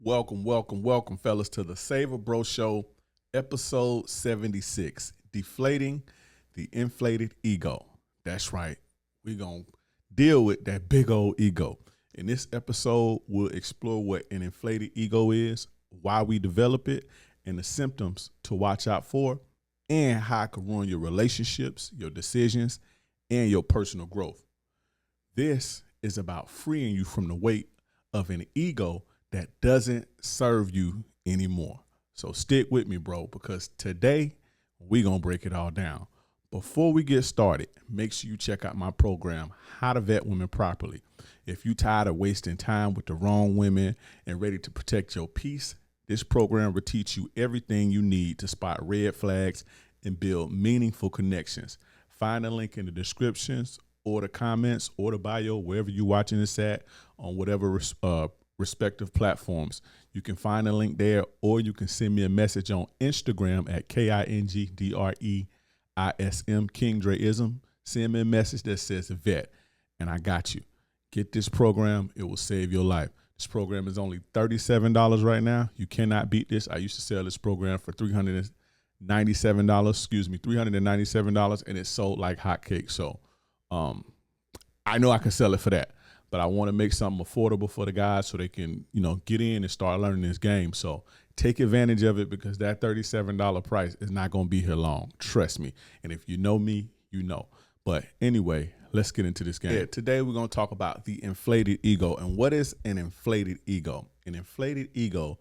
Welcome, fellas, to the Save a Bro Show, episode 76, Deflating the Inflated Ego. That's right. We're going to deal with that big old ego. In this episode, we'll explore what an inflated ego is, why we develop it, and the symptoms to watch out for, and how it can ruin your relationships, your decisions, and your personal growth. This is about freeing you from the weight of an ego that doesn't serve you anymore. So stick with me, bro, because today we're going to break it all down. Before we get started, make sure you check out my program, How to Vet Women Properly. If you're tired of wasting time with the wrong women and ready to protect your peace, this program will teach you everything you need to spot red flags and build meaningful connections. Find a link in the descriptions or the comments or the bio, wherever you're watching this at, on whatever respective platforms. You can find a link there, or you can send me a message on Instagram at KINGDREISM, King Dreism. Send me a message that says vet, and I got you. Get this program. It will save your life. This program is only $37 right now. You cannot beat this. I used to sell this program for $397, and it sold like hotcakes. So I know I can sell it for that. But I want to make something affordable for the guys so they can, get in and start learning this game. So take advantage of it, because that $37 price is not going to be here long. Trust me. And if you know me, you know. But anyway, let's get into this game. Yeah, today we're going to talk about the inflated ego. And what is an inflated ego? An inflated ego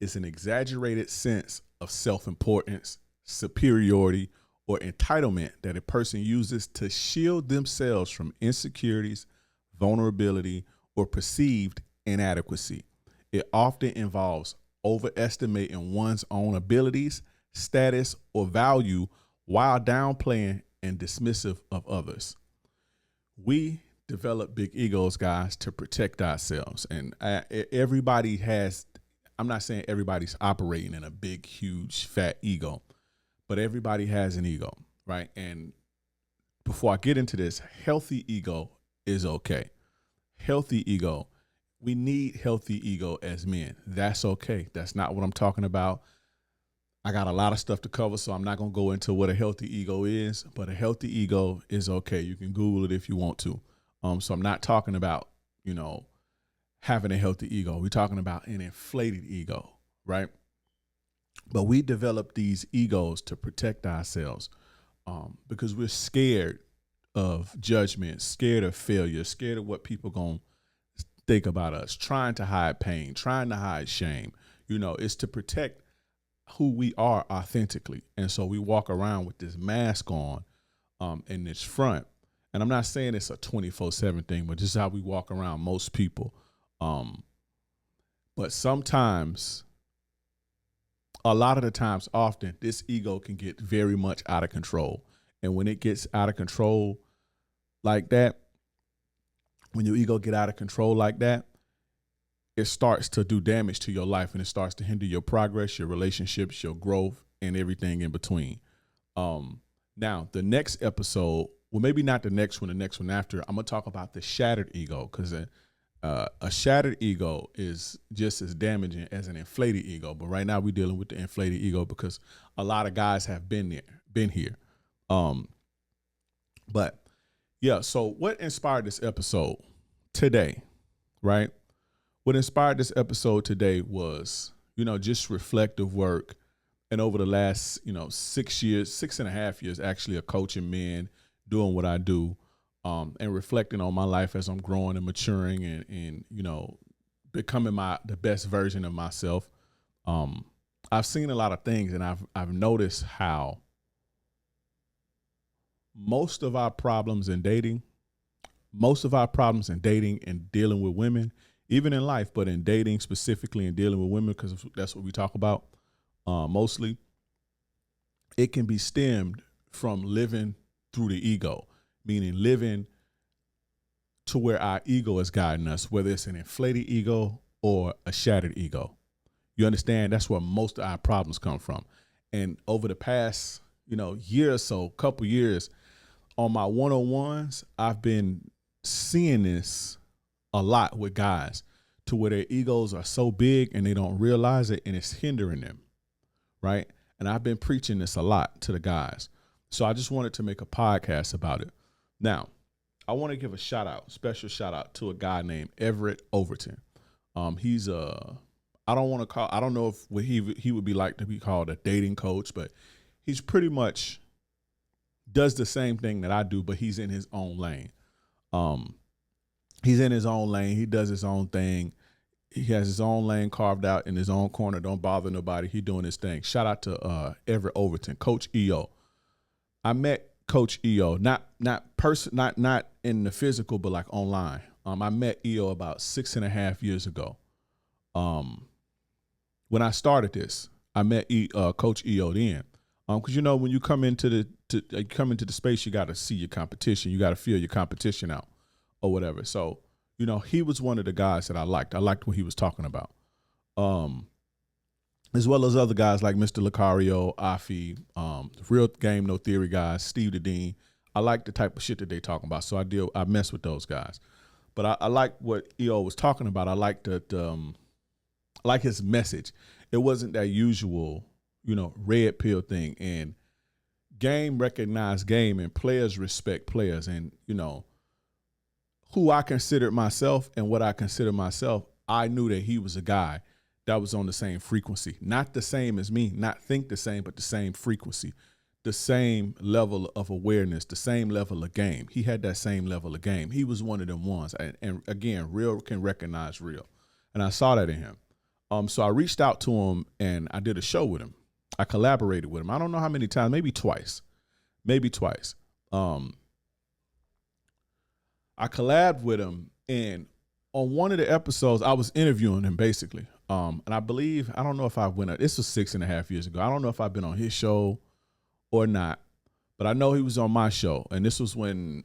is an exaggerated sense of self-importance, superiority, or entitlement that a person uses to shield themselves from insecurities, vulnerability, or perceived inadequacy. It often involves overestimating one's own abilities, status, or value while downplaying and dismissive of others. We develop big egos, guys, to protect ourselves. And everybody has, I'm not saying everybody's operating in a big, huge, fat ego, but everybody has an ego, right? And before I get into this, healthy ego is okay. Healthy ego. We need healthy ego as men. That's okay. That's not what I'm talking about. I got a lot of stuff to cover, so I'm not going to go into what a healthy ego is, but a healthy ego is okay. You can Google it if you want to. So I'm not talking about, having a healthy ego. We're talking about an inflated ego, right? But we develop these egos to protect ourselves because we're scared of judgment, scared of failure, scared of what people gonna think about us, trying to hide pain, trying to hide shame. It's to protect who we are authentically. And so we walk around with this mask on in this front. And I'm not saying it's a 24/7 thing, but just how we walk around, most people. But sometimes, a lot of the times, often, this ego can get very much out of control. And when it gets out of control like that, when your ego get out of control like that, it starts to do damage to your life, and it starts to hinder your progress, your relationships, your growth, and everything in between. Now, the next episode, well, maybe not the next one after, I'm going to talk about the shattered ego, because a shattered ego is just as damaging as an inflated ego. But right now we're dealing with the inflated ego because a lot of guys have been here. But yeah, so what inspired this episode today, right? What inspired this episode today was, just reflective work. And over the last, 6.5 years, actually, of coaching men, doing what I do, and reflecting on my life as I'm growing and maturing and becoming the best version of myself. I've seen a lot of things, and I've noticed how most of our problems in dating and dealing with women, even in life, but in dating specifically and dealing with women, because that's what we talk about mostly, it can be stemmed from living through the ego, meaning living to where our ego is guiding us, whether it's an inflated ego or a shattered ego. You understand? That's where most of our problems come from. And over the past, year or so, couple years, on my one-on-ones, I've been seeing this a lot with guys, to where their egos are so big and they don't realize it, and it's hindering them, right? And I've been preaching this a lot to the guys. So I just wanted to make a podcast about it. Now, I want to give a special shout out to a guy named Everett Overton. He's I don't know if he would be like to be called a dating coach, but he's pretty much does the same thing that I do, but he's in his own lane. He's in his own lane. He does his own thing. He has his own lane carved out in his own corner. Don't bother nobody. He doing his thing. Shout out to Everett Overton, Coach EO. I met Coach EO, not in the physical, but like online. I met EO about 6.5 years ago. When I started this, I met Coach EO then. Because when you come into the space, you got to see your competition. You got to feel your competition out, or whatever. So, he was one of the guys that I liked. I liked what he was talking about, as well as other guys like Mr. Lucario, Afi, Real Game No Theory guys, Steve the Dean. I like the type of shit that they talking about, so I mess with those guys. But I like what EO was talking about. I like I like his message. It wasn't that usual, red pill thing. And game recognize game, and players respect players. And, who I considered myself and what I consider myself, I knew that he was a guy that was on the same frequency. Not the same as me, not think the same, but the same frequency, the same level of awareness, the same level of game. He had that same level of game. He was one of them ones. And again, real can recognize real. And I saw that in him. So I reached out to him and I did a show with him. I collaborated with him. I don't know how many times, maybe twice. I collabed with him, and on one of the episodes, I was interviewing him basically. And I don't know if I this was 6.5 years ago. I don't know if I've been on his show or not, but I know he was on my show. And this was when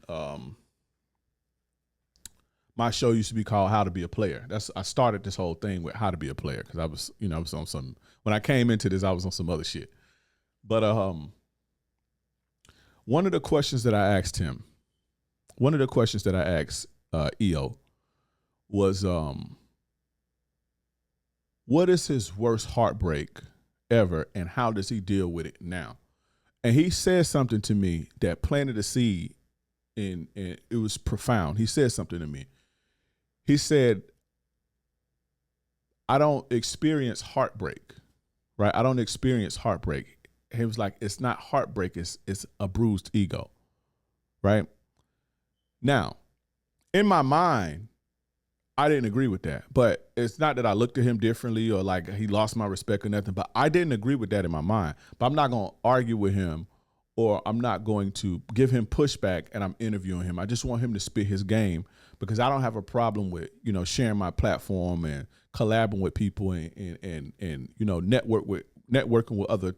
my show used to be called How to Be a Player. I started this whole thing with How to Be a Player because I was, I was on some, when I came into this, I was on some other shit. But one of the questions that I asked EO was, what is his worst heartbreak ever, and how does he deal with it now? And he said something to me that planted a seed, and it was profound. He said something to me. He said, I don't experience heartbreak, right? I don't experience heartbreak. He was like, it's not heartbreak, it's a bruised ego, right? Now, in my mind, I didn't agree with that, but it's not that I looked at him differently or like he lost my respect or nothing, but I didn't agree with that in my mind. But I'm not going to argue with him, or I'm not going to give him pushback and I'm interviewing him. I just want him to spit his game, because I don't have a problem with, sharing my platform and collaborating with people and networking with other,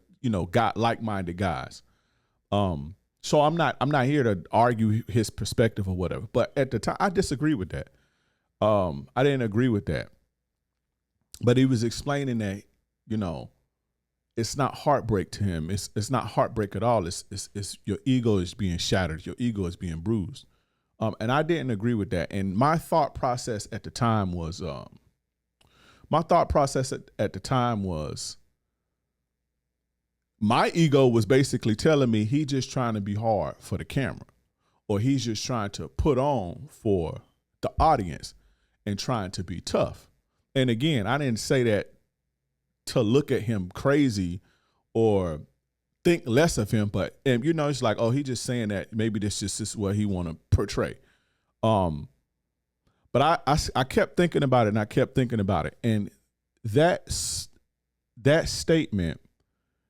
like-minded guys. So I'm not here to argue his perspective or whatever. But at the time, I disagree with that. I didn't agree with that. But he was explaining that, it's not heartbreak to him. It's not heartbreak at all. It's your ego is being shattered. Your ego is being bruised. And I didn't agree with that. And my thought process at the time was, my ego was basically telling me he just trying to be hard for the camera, or he's just trying to put on for the audience and trying to be tough. And again, I didn't say that to look at him crazy or think less of him, but it's like, oh, he just saying that maybe this is what he want to portray. But I kept thinking about it, and I kept thinking about it, and that statement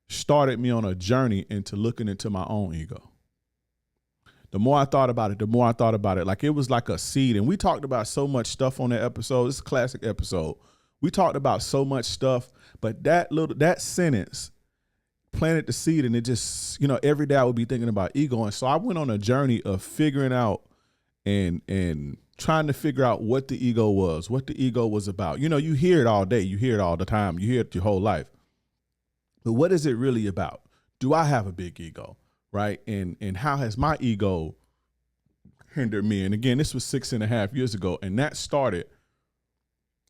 started me on a journey into looking into my own ego. The more I thought about it, like it was like a seed. And we talked about so much stuff on that episode. It's a classic episode. We talked about so much stuff, but that sentence planted the seed, and it just, every day I would be thinking about ego. And so I went on a journey of figuring out and trying to figure out what the ego was about. You hear it all day. You hear it all the time. You hear it your whole life. But what is it really about? Do I have a big ego, right? And how has my ego hindered me? And again, this was 6.5 years ago, and that started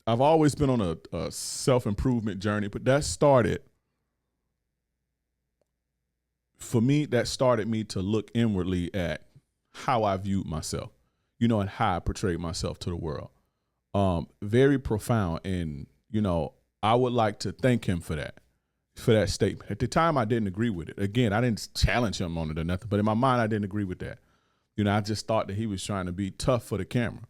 I've always been on a self-improvement journey, but that started for me, that started me to look inwardly at how I viewed myself, you know, and how I portrayed myself to the world. Very profound. And, you know, I would like to thank him for that statement. At the time, I didn't agree with it. Again, I didn't challenge him on it or nothing, but in my mind, I didn't agree with that. You know, I just thought that he was trying to be tough for the camera.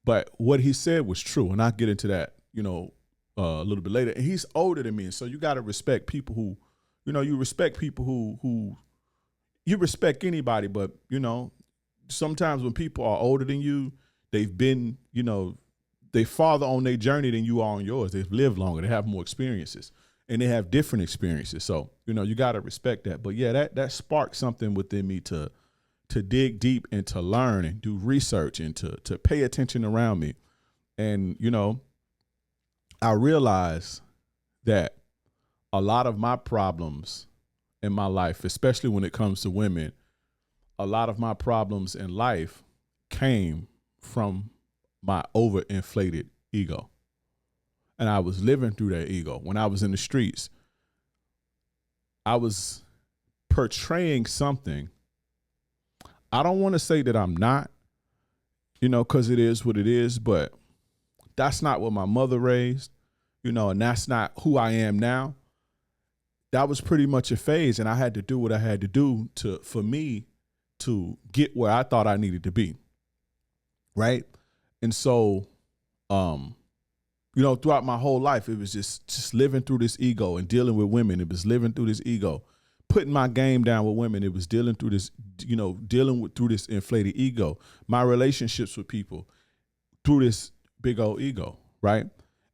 But what he said was true. And I'll get into that, you know, a little bit later. And he's older than me. And so you got to respect people who, you know, you respect people who you respect anybody, but, you know, sometimes when people are older than you, they've been, you know, they farther on their journey than you are on yours. They've lived longer. They have more experiences and they have different experiences. So, you know, you got to respect that. But yeah, that sparked something within me to dig deep and to learn and do research and to pay attention around me. And, you know, I realized that a lot of my problems in my life, especially when it comes to women, a lot of my problems in life came from my overinflated ego. And I was living through that ego. When I was in the streets, I was portraying something. I don't want to say that I'm not, you know, because it is what it is, but that's not what my mother raised, you know, and that's not who I am now. That was pretty much a phase, and I had to do what I had to do for me to get where I thought I needed to be, right? And so, you know, throughout my whole life, it was just living through this ego and dealing with women. It was living through this ego, putting my game down with women. It was dealing through this, you know, through this inflated ego. My relationships with people through this big old ego, right?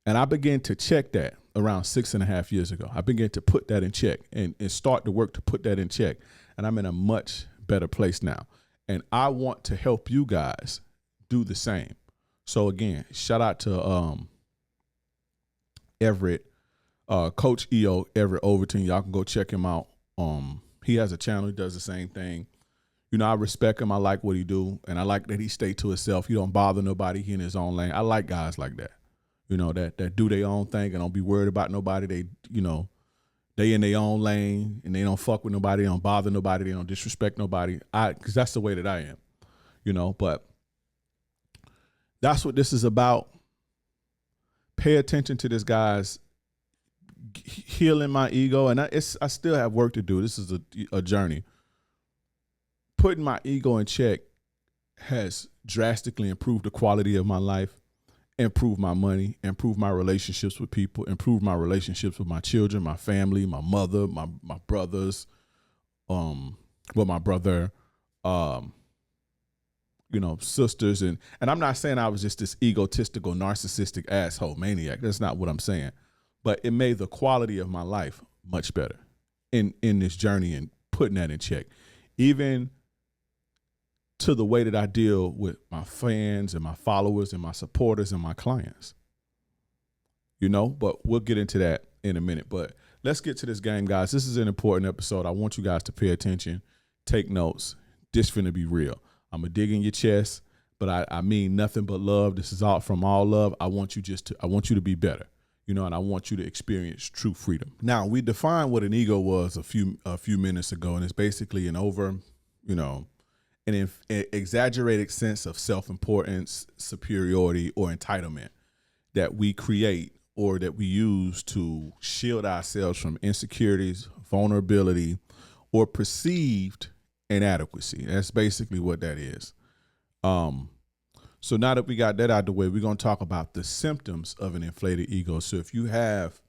And I began to check that around 6.5 years ago. I began to put that in check and start the work to put that in check. And I'm in a much better place now. And I want to help you guys do the same. So again, shout out to Everett, Coach EO, Everett Overton. Y'all can go check him out. He has a channel. He does the same thing. You know, I respect him. I like what he do. And I like that he stay to himself. He don't bother nobody. He in his own lane. I like guys like that. You know, that do their own thing and don't be worried about nobody. They, you know, they in their own lane and they don't fuck with nobody. They don't bother nobody. They don't disrespect nobody. Because that's the way that I am, you know. But that's what this is about. Pay attention to this guy's healing my ego. And I still have work to do. This is a journey. Putting my ego in check has drastically improved the quality of my life, improve my money, improve my relationships with people, improve my relationships with my children, my family, my mother, my brothers, my brother, you know, sisters. And I'm not saying I was just this egotistical, narcissistic asshole maniac. That's not what I'm saying. But it made the quality of my life much better in this journey and putting that in check. Even to the way that I deal with my fans and my followers and my supporters and my clients, you know, but we'll get into that in a minute. But let's get to this game, guys. This is an important episode. I want you guys to pay attention, take notes. This finna be real. I'm gonna dig in your chest, but I mean nothing but love. This is all from all love. I want you to be better, you know, and I want you to experience true freedom. Now, we defined what an ego was a few minutes ago, and it's basically an exaggerated sense of self-importance, superiority, or entitlement that we create or that we use to shield ourselves from insecurities, vulnerability, or perceived inadequacy. That's basically what that is. So now that we got that out of the way, we're going to talk about the symptoms of an inflated ego. So if you have,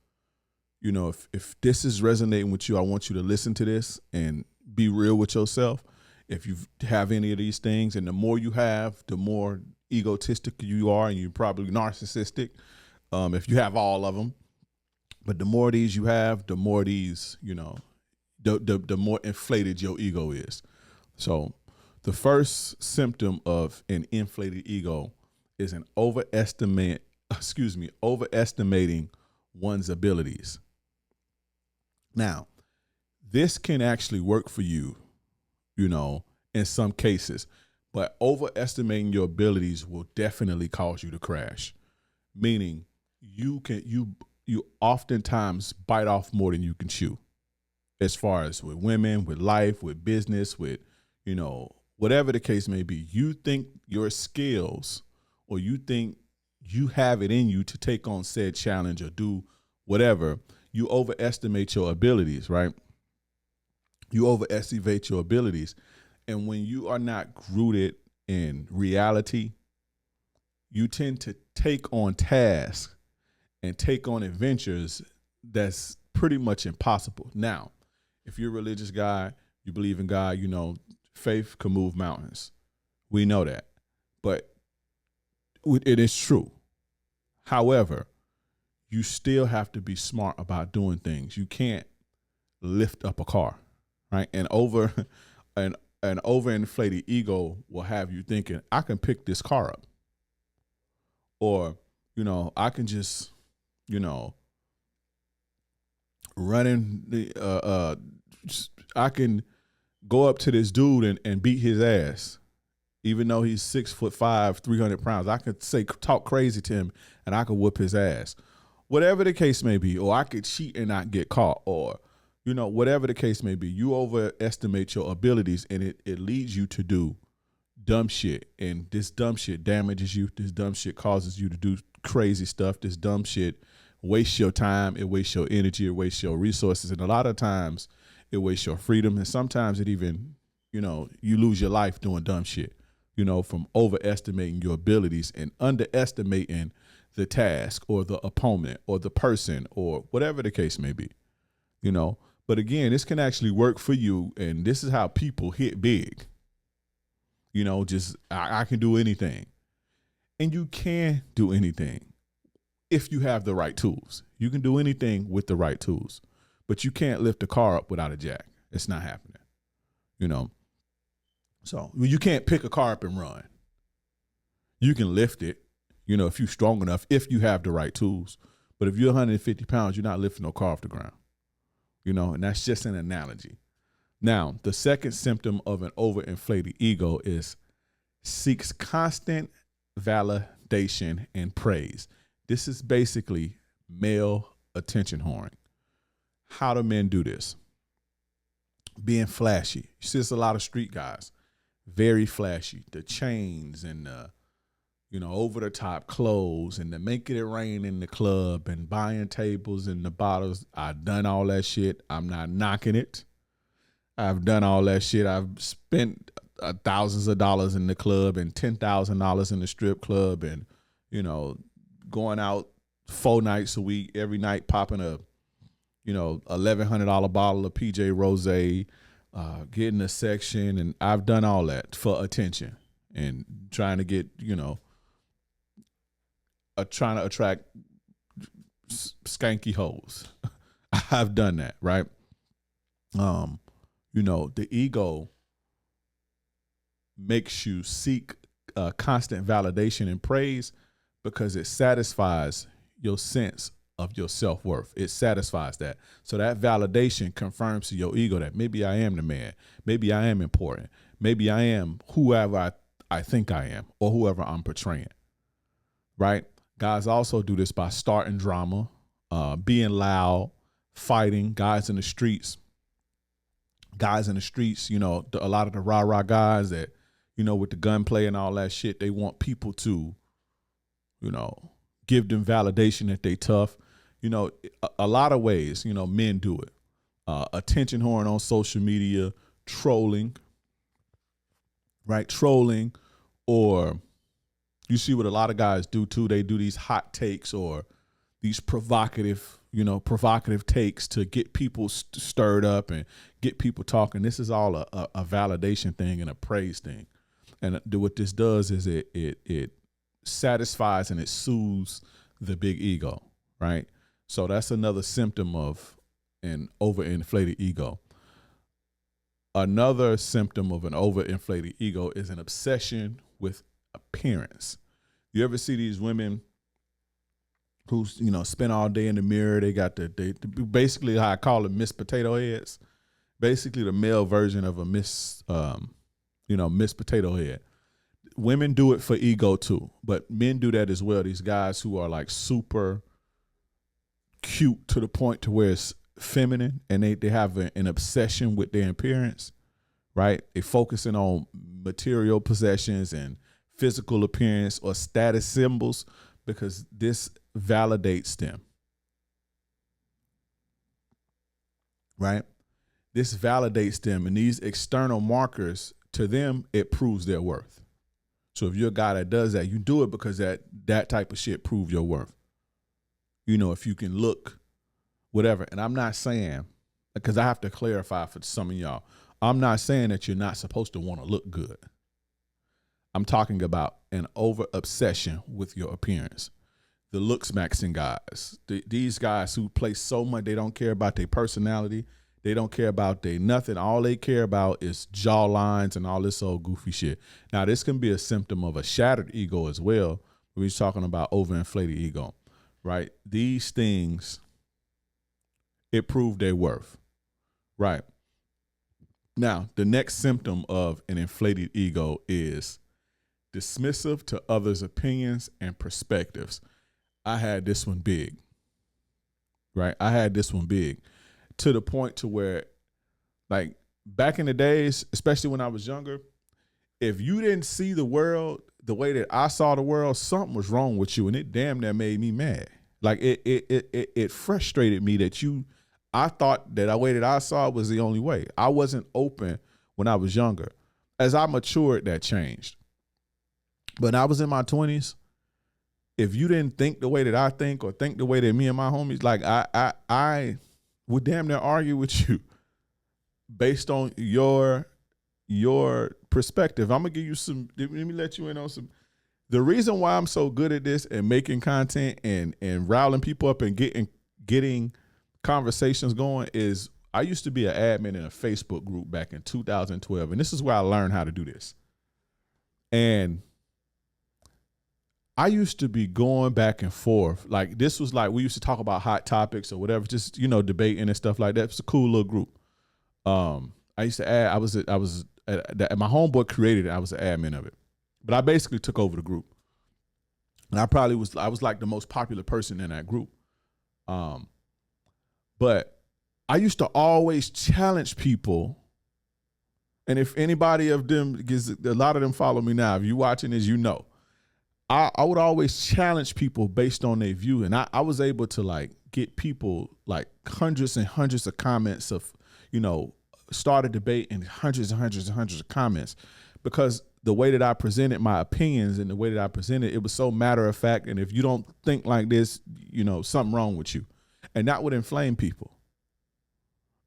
you know, if this is resonating with you, I want you to listen to this and be real with yourself. If you have any of these things, and the more you have, the more egotistic you are, and you're probably narcissistic, if you have all of them. But the more of these you have, the more these, you know, the more inflated your ego is. So the first symptom of an inflated ego is an overestimating one's abilities. Now, this can actually work for you, you know, in some cases, but overestimating your abilities will definitely cause you to crash. meaning you oftentimes bite off more than you can chew, as far as with women, with life, with business, with, whatever the case may be. You think your skills, or you think you have it in you to take on said challenge or do whatever. You overestimate your abilities, right? You overestimate your abilities. And when you are not rooted in reality, you tend to take on tasks and take on adventures that's pretty much impossible. Now, if you're a religious guy, you believe in God, faith can move mountains. We know that. But it is true. However, you still have to be smart about doing things. You can't lift up a car, right? And an overinflated ego will have you thinking, I can pick this car up. Or, I can just, I can go up to this dude and beat his ass, even though he's 6'5", 300 pounds. I could talk crazy to him, and I could whoop his ass, whatever the case may be. Or I could cheat and not get caught, or whatever the case may be. You overestimate your abilities, and it leads you to do dumb shit, and this dumb shit damages you. This dumb shit causes you to do crazy stuff. This dumb shit wastes your time. It wastes your energy. It wastes your resources, and a lot of times it wastes your freedom. And sometimes it even, you lose your life doing dumb shit, from overestimating your abilities and underestimating the task or the opponent or the person or whatever the case may be, But again, this can actually work for you, and this is how people hit big. I can do anything. And you can do anything if you have the right tools. You can do anything with the right tools, but you can't lift a car up without a jack. It's not happening, So you can't pick a car up and run. You can lift it, if you're strong enough, if you have the right tools. But if you're 150 pounds, you're not lifting no car off the ground, and that's just an analogy. Now, the second symptom of an overinflated ego is seeks constant validation and praise. This is basically male attention whoring. How do men do this? Being flashy. You see, it's a lot of street guys, very flashy. The chains and the, over the top clothes and the making it rain in the club and buying tables and the bottles. I've done all that shit. I'm not knocking it. I've done all that shit. I've spent thousands of dollars in the club and $10,000 in the strip club, and going out 4 nights a week, every night popping a $1,100 bottle of PJ Rosé, getting a section, and I've done all that for attention and trying to get trying to attract skanky hoes. I've done that, right? The ego makes you seek constant validation and praise because it satisfies your sense of your self-worth. It satisfies that. So that validation confirms to your ego that maybe I am the man. Maybe I am important. Maybe I am whoever I think I am, or whoever I'm portraying, right? Guys also do this by starting drama, being loud, fighting. Guys in the streets, a lot of the rah-rah guys that, with the gunplay and all that shit, they want people to, give them validation that they tough. A lot of ways, men do it. Attention whoring on social media, trolling, right? Trolling, or you see what a lot of guys do too. They do these hot takes or these provocative takes to get people stirred up and get people talking. This is all a validation thing and a praise thing. And what this does is it satisfies and it soothes the big ego, right? So that's another symptom of an overinflated ego. Another symptom of an overinflated ego is an obsession with appearance. You ever see these women who, spend all day in the mirror? They got they basically, how I call them, Miss Potato Heads. Basically the male version of a Miss Potato Head. women do it for ego too, but men do that as well. These guys who are like super cute to the point to where it's feminine, and they have an obsession with their appearance, right? They focusing on material possessions and physical appearance or status symbols because this validates them, right? This validates them, and these external markers, to them, it proves their worth. So if you're a guy that does that, you do it because that type of shit proves your worth. You know, if you can look, whatever. And I'm not saying, because I have to clarify for some of y'all, I'm not saying that you're not supposed to want to look good. I'm talking about an over obsession with your appearance. The looks maxing guys, these guys who place so much, they don't care about their personality. They don't care about their nothing. All they care about is jaw lines and all this old goofy shit. Now, this can be a symptom of a shattered ego as well. We're talking about overinflated ego, right? These things, it proved their worth, right? Now, the next symptom of an inflated ego is dismissive to others' opinions and perspectives. I had this one big, right? I had this one big to the point to where, like, back in the days, especially when I was younger, if you didn't see the world the way that I saw the world, something was wrong with you, and it damn near made me mad. Like, it frustrated me that I thought that the way that I saw it was the only way. I wasn't open when I was younger. As I matured, that changed. But when I was in my 20s, if you didn't think the way that I think or think the way that me and my homies, like, I would damn near argue with you based on your perspective. I'm gonna give you some. Let me let you in on some. The reason why I'm so good at this and making content and riling people up and getting conversations going is I used to be an admin in a Facebook group back in 2012, and this is where I learned how to do this. And I used to be going back and forth. Like, this was like, we used to talk about hot topics or whatever, just, you know, debating and stuff like that. It's a cool little group. I used to add, my homeboy created it. I was an admin of it, but I basically took over the group. And I was like the most popular person in that group. But I used to always challenge people. And if anybody of them, because a lot of them follow me now, if you watching this, you know. I would always challenge people based on their view. And I was able to, like, get people, like, hundreds and hundreds of comments of, you know, start a debate and hundreds and hundreds and hundreds of comments, because the way that I presented my opinions and the way that I presented, it was so matter of fact. And if you don't think like this, you know, something wrong with you. And that would inflame people,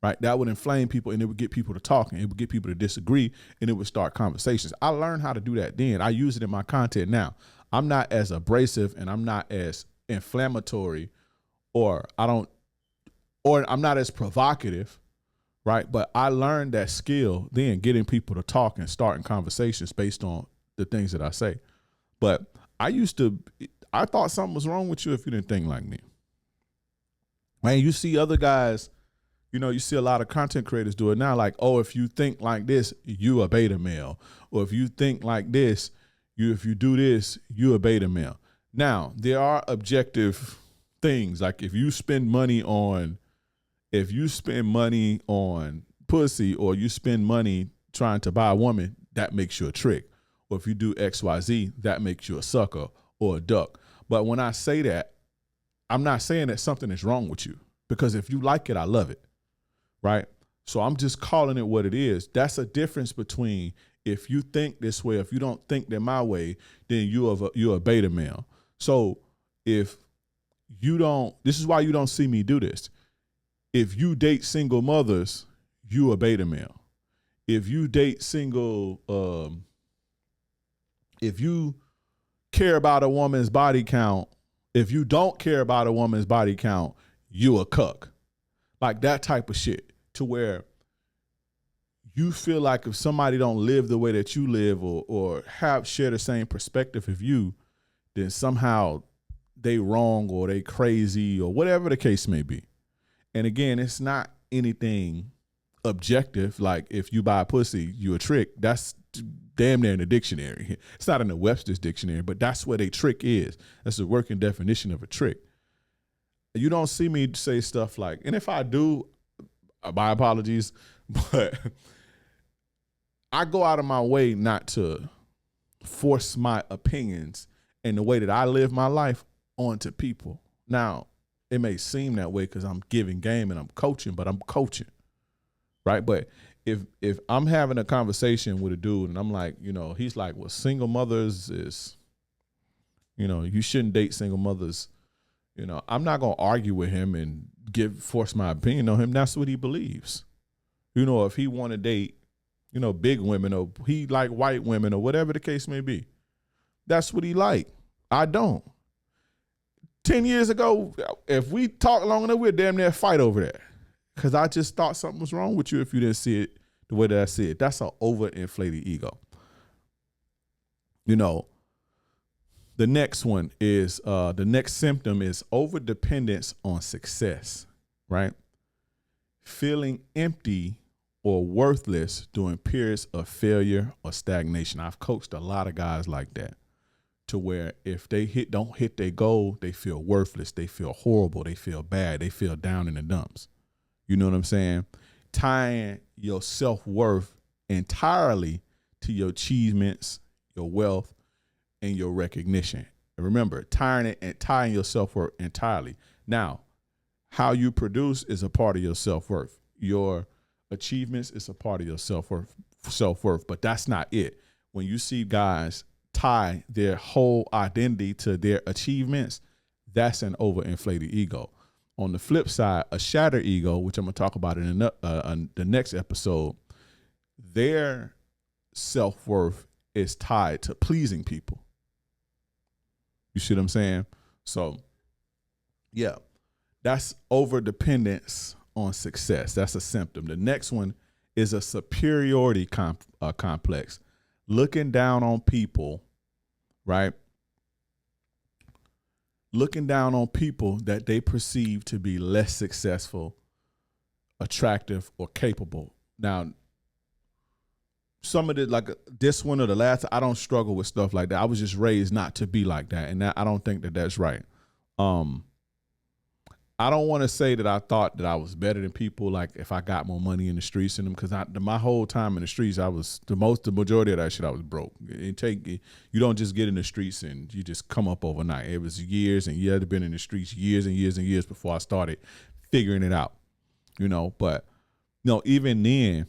right? That would inflame people, and it would get people to talk, and it would get people to disagree, and it would start conversations. I learned how to do that then. I use it in my content now. I'm not as abrasive and I'm not as inflammatory, or I'm not as provocative, right? But I learned that skill then, getting people to talk and starting conversations based on the things that I say. But I thought something was wrong with you if you didn't think like me. Man, you see other guys, you know, you see a lot of content creators do it now, like, oh, if you think like this, you a beta male. Or if you think like this, if you do this, you a beta male. Now, there are objective things, like if you spend money on pussy, or you spend money trying to buy a woman, that makes you a trick. Or if you do XYZ, that makes you a sucker or a duck. But when I say that, I'm not saying that something is wrong with you, because if you like it, I love it, right? So I'm just calling it what it is. That's a difference between, if you think this way, if you don't think that my way, then you're a beta male. So if you don't, this is why you don't see me do this. If you date single mothers, you a beta male. If you date single, if you care about a woman's body count, if you don't care about a woman's body count, you a cuck. Like that type of shit, to where you feel like if somebody don't live the way that you live, or share the same perspective of you, then somehow they wrong, or they crazy, or whatever the case may be. And again, it's not anything objective. Like, if you buy pussy, you a trick. That's damn near in the dictionary. It's not in the Webster's dictionary, but that's where they trick is. That's the working definition of a trick. You don't see me say stuff like, and if I do, my apologies, but I go out of my way not to force my opinions and the way that I live my life onto people. Now, it may seem that way because I'm giving game and I'm coaching, but I'm coaching, right? But if I'm having a conversation with a dude and I'm like, he's like, well, single mothers is, you shouldn't date single mothers. I'm not going to argue with him and force my opinion on him. That's what he believes. If he want to date, big women, or he like white women, or whatever the case may be, that's what he like. I don't. 10 years ago, if we talk long enough, we'd damn near fight over that. Because I just thought something was wrong with you if you didn't see it the way that I see it. That's an overinflated ego. The next one is, the next symptom is overdependence on success, right? Feeling empty or worthless during periods of failure or stagnation. I've coached a lot of guys like that, to where if they don't hit their goal, they feel worthless, they feel horrible, they feel bad, they feel down in the dumps. You know what I'm saying? Tying your self-worth entirely to your achievements, your wealth, and your recognition. And remember, tying your self-worth entirely. Now, how you produce is a part of your self-worth. Your achievements is a part of your self-worth, but that's not it. When you see guys tie their whole identity to their achievements, that's an overinflated ego. On the flip side, a shattered ego, which I'm going to talk about in the next episode, their self-worth is tied to pleasing people. You see what I'm saying? So, yeah, that's overdependence on success. That's a symptom. The next one is a superiority complex. Looking down on people, right? Looking down on people that they perceive to be less successful, attractive, or capable. Now, some of it, like this one or the last, I don't struggle with stuff like that. I was just raised not to be like that, and I don't think that that's right. I don't want to say that I thought that I was better than people, like if I got more money in the streets than them, because my whole time in the streets, the majority of that shit, I was broke. You don't just get in the streets and you just come up overnight. It was years, and you had been in the streets years and years and years before I started figuring it out, but even then,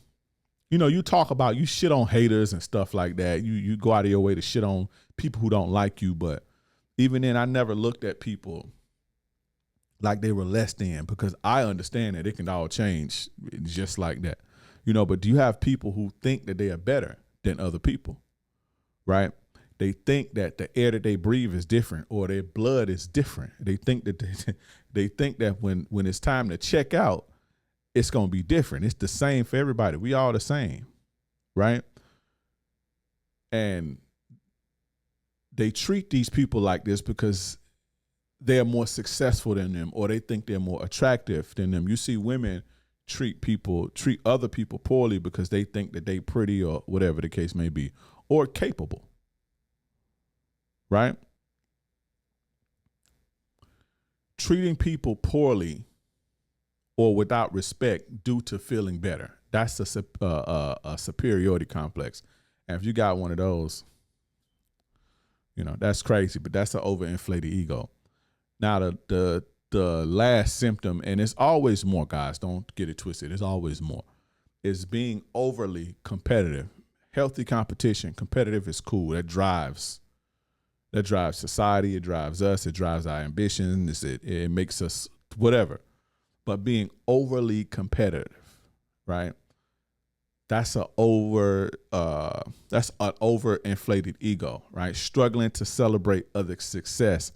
you talk about, you shit on haters and stuff like that. You go out of your way to shit on people who don't like you. But even then, I never looked at people like they were less than, because I understand that it can all change just like that. But do you have people who think that they are better than other people, right? They think that the air that they breathe is different, or their blood is different. They think that they think that when it's time to check out, it's going to be different. It's the same for everybody. We all the same, right? And they treat these people like this because they're more successful than them, or they think they're more attractive than them. You see women treat other people poorly because they think that they pretty, or whatever the case may be, or capable, right? Treating people poorly or without respect due to feeling better. That's a superiority complex. And if you got one of those, that's crazy, but that's an overinflated ego. Now, the last symptom, and it's always more, guys, don't get it twisted, it's always more, is being overly competitive. Healthy competition, competitive is cool. That drives society, it drives us, it drives our ambitions, it makes us whatever. But being overly competitive, right? That's an overinflated ego, right? Struggling to celebrate others' success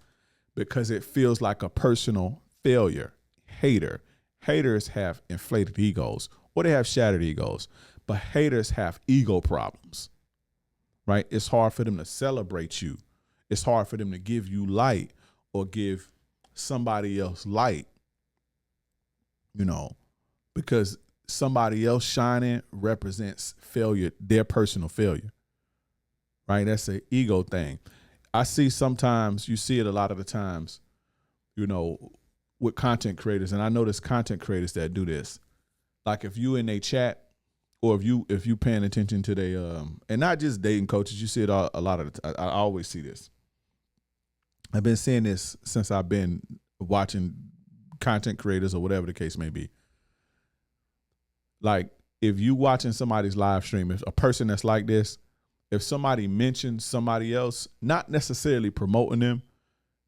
because it feels like a personal failure. Haters have inflated egos, or they have shattered egos, but haters have ego problems, right? It's hard for them to celebrate you. It's hard for them to give you light or give somebody else light, because somebody else shining represents failure, their personal failure, right? That's an ego thing. I see sometimes, you see it a lot of the times, you know, with content creators, and I know there's content creators that do this. Like if you in a chat, or if you paying attention to they and not just dating coaches, you see it a lot of the time. I always see this. I've been seeing this since I've been watching content creators or whatever the case may be. Like if you watching somebody's live stream, if a person that's like this, if somebody mentions somebody else, not necessarily promoting them,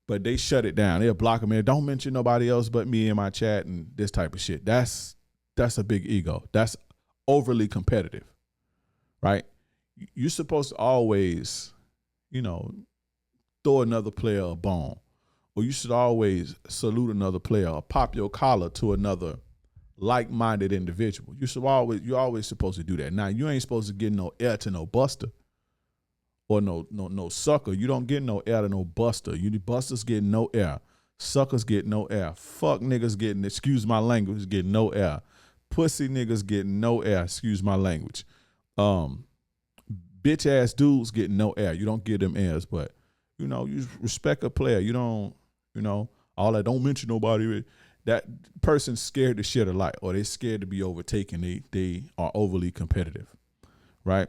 but they shut it down. They'll block them in. Don't mention nobody else but me in my chat and this type of shit. That's a big ego. That's overly competitive, right? You're supposed to always, throw another player a bone, or you should always salute another player or pop your collar to another like-minded individual. You're always supposed to do that. Now, you ain't supposed to get no air to no buster or no sucker. You don't get no air to no buster. Busters get no air. Suckers get no air. Fuck niggas getting, excuse my language, get no air. Pussy niggas get no air, excuse my language. Bitch ass dudes get no air. You don't give them airs, but you respect a player. You don't, all that, don't mention nobody. That person's scared to share the light, or they're scared to be overtaken. They are overly competitive, right?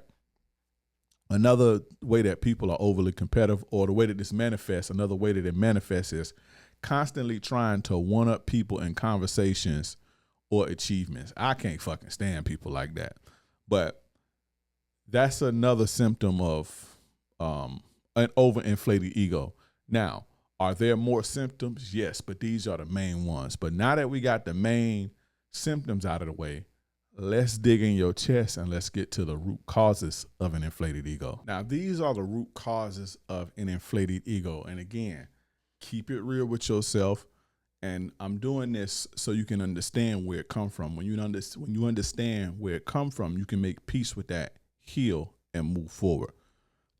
Another way that people are overly competitive, or the way that this manifests, another way that it manifests is constantly trying to one-up people in conversations or achievements. I can't fucking stand people like that. But that's another symptom of an overinflated ego. Now, are there more symptoms? Yes, but these are the main ones. But now that we got the main symptoms out of the way, let's dig in your chest and let's get to the root causes of an inflated ego. Now, these are the root causes of an inflated ego. And again, keep it real with yourself. And I'm doing this so you can understand where it come from. When you understand where it come from, you can make peace with that, heal, and move forward.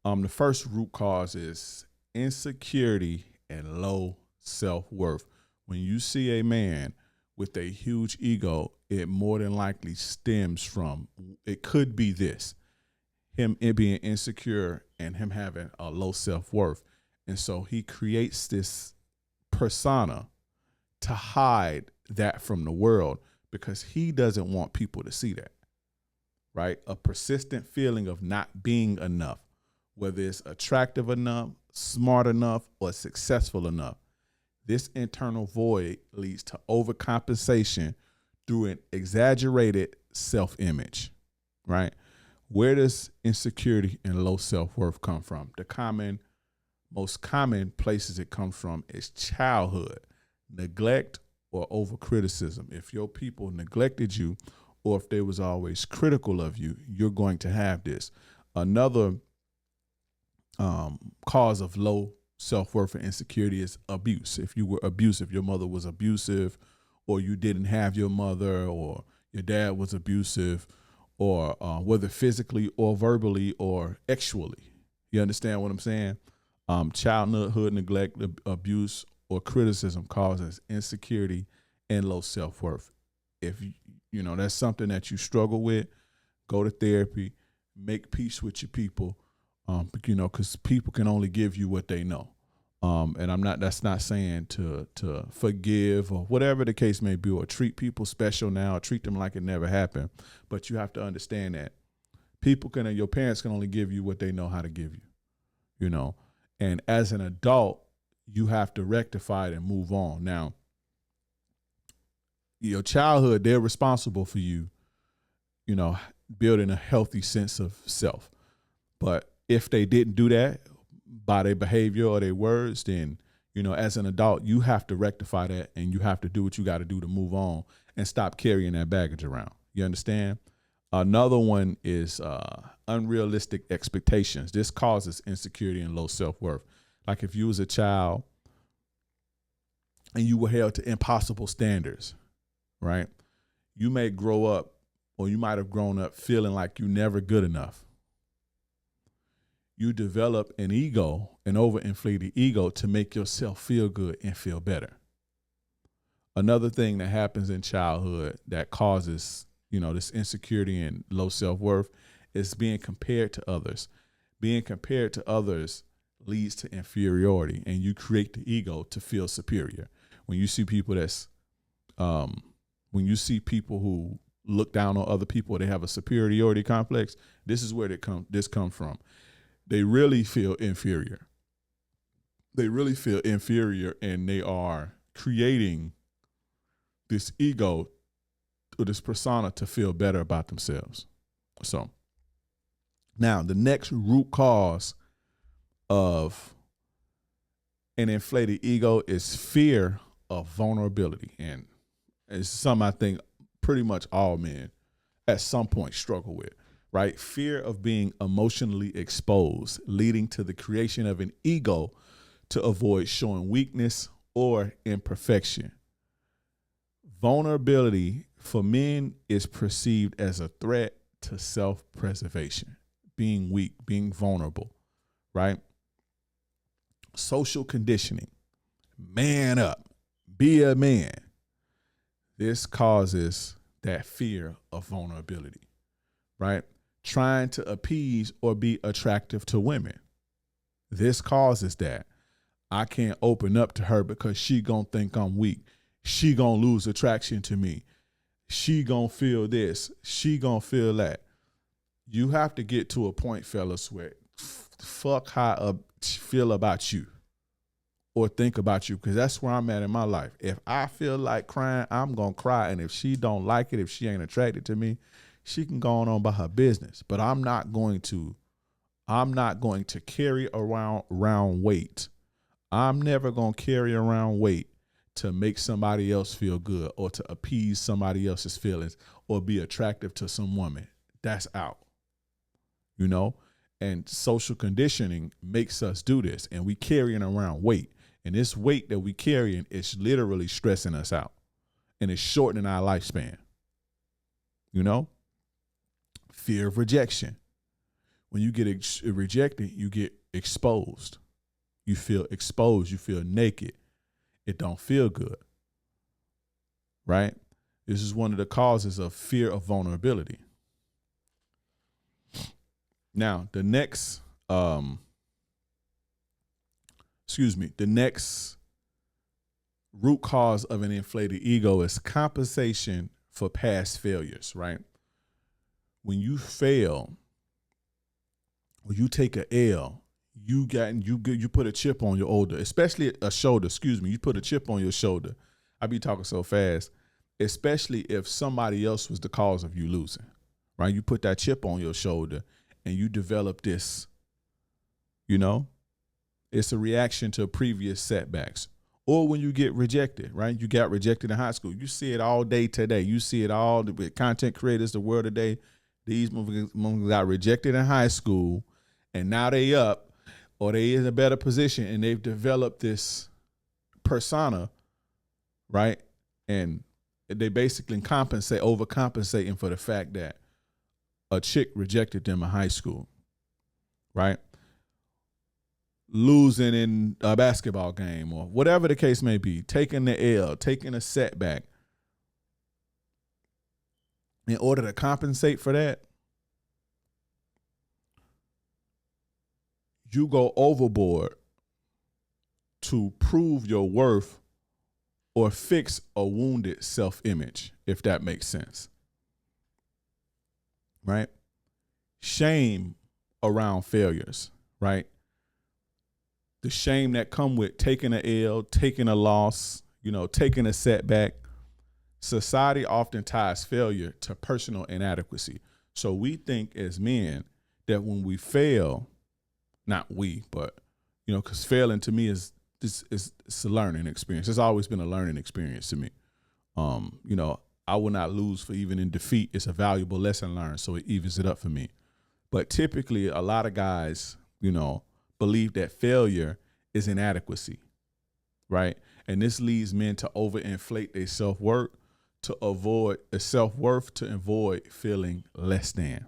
The first root cause is insecurity and low self-worth. When you see a man with a huge ego, it more than likely stems from, it could be this, him being insecure and him having a low self-worth. And so he creates this persona to hide that from the world because he doesn't want people to see that, right? A persistent feeling of not being enough, whether it's attractive enough, smart enough, or successful enough. This internal void leads to overcompensation through an exaggerated self-image, right? Where does insecurity and low self-worth come from? The most common places it comes from is childhood, neglect, or over-criticism. If your people neglected you, or if they was always critical of you, you're going to have this. Another cause of low self-worth and insecurity is abuse. If you were abusive, your mother was abusive, or you didn't have your mother, or your dad was abusive, or whether physically or verbally or sexually. You understand what I'm saying? Childhood neglect, abuse, or criticism causes insecurity and low self-worth. If that's something that you struggle with, go to therapy, make peace with your people, because people can only give you what they know. And that's not saying to forgive or whatever the case may be, or treat people special now, or treat them like it never happened. But you have to understand that your parents can only give you what they know how to give you, and as an adult, you have to rectify it and move on. Now, your childhood, they're responsible for you, building a healthy sense of self. But if they didn't do that by their behavior or their words, then, as an adult, you have to rectify that, and you have to do what you got to do to move on and stop carrying that baggage around. You understand? Another one is unrealistic expectations. This causes insecurity and low self-worth. Like if you was a child and you were held to impossible standards, right? You may grow up, or you might have grown up feeling like you're never good enough. You develop an ego, an overinflated ego, to make yourself feel good and feel better. Another thing that happens in childhood that causes, this insecurity and low self-worth is being compared to others. Being compared to others leads to inferiority, and you create the ego to feel superior. When you see people when you see people who look down on other people, they have a superiority complex. This is where this comes from. They really feel inferior. They really feel inferior, and they are creating this ego or this persona to feel better about themselves. So now the next root cause of an inflated ego is fear of vulnerability. And it's something I think pretty much all men at some point struggle with, right? Fear of being emotionally exposed, leading to the creation of an ego to avoid showing weakness or imperfection. Vulnerability for men is perceived as a threat to self-preservation, being weak, being vulnerable, right? Social conditioning, man up, be a man. This causes that fear of vulnerability, right? Trying to appease or be attractive to women. This causes that. I can't open up to her because she gonna think I'm weak. She gonna lose attraction to me. She gonna feel this. She gonna feel that. You have to get to a point, fellas, where fuck how I feel about you or think about you, because that's where I'm at in my life. If I feel like crying, I'm gonna cry, and if she don't like it, if she ain't attracted to me, she can go on about her business. But I'm not going to carry around weight. I'm never gonna carry around weight to make somebody else feel good or to appease somebody else's feelings or be attractive to some woman. That's out, you know? And social conditioning makes us do this, and we carrying around weight. And this weight that we carrying is literally stressing us out, and it's shortening our lifespan, you know? Fear of rejection. When you get rejected, you get exposed. You feel exposed. You feel naked. It don't feel good, right? This is one of the causes of fear of vulnerability. Now, the next root cause of an inflated ego is compensation for past failures, right? When you fail, when you take an L, you put a chip on your shoulder, especially a shoulder, you put a chip on your shoulder. I be talking so fast, especially if somebody else was the cause of you losing, right? You put that chip on your shoulder and you develop this, you know, it's a reaction to previous setbacks. Or when you get rejected, right? You got rejected in high school. You see it all day today. You see it all with content creators, the world today. These motherfuckers got rejected in high school, and now they up, or they in a better position, and they've developed this persona, right? And they basically overcompensating for the fact that a chick rejected them in high school, right? Losing in a basketball game or whatever the case may be, taking the L, taking a setback. In order to compensate for that, you go overboard to prove your worth or fix a wounded self-image, if that makes sense. Right? Shame around failures, right? The shame that come with taking an L, taking a loss, you know, taking a setback. Society often ties failure to personal inadequacy. So we think as men that when we fail, not we, but, you know, because failing to me is it's a learning experience. It's always been a learning experience to me. You know, I will not lose for even in defeat. It's a valuable lesson learned, so it evens it up for me. But typically, a lot of guys, you know, believe that failure is inadequacy, right? And this leads men to overinflate their self-worth to avoid feeling less than.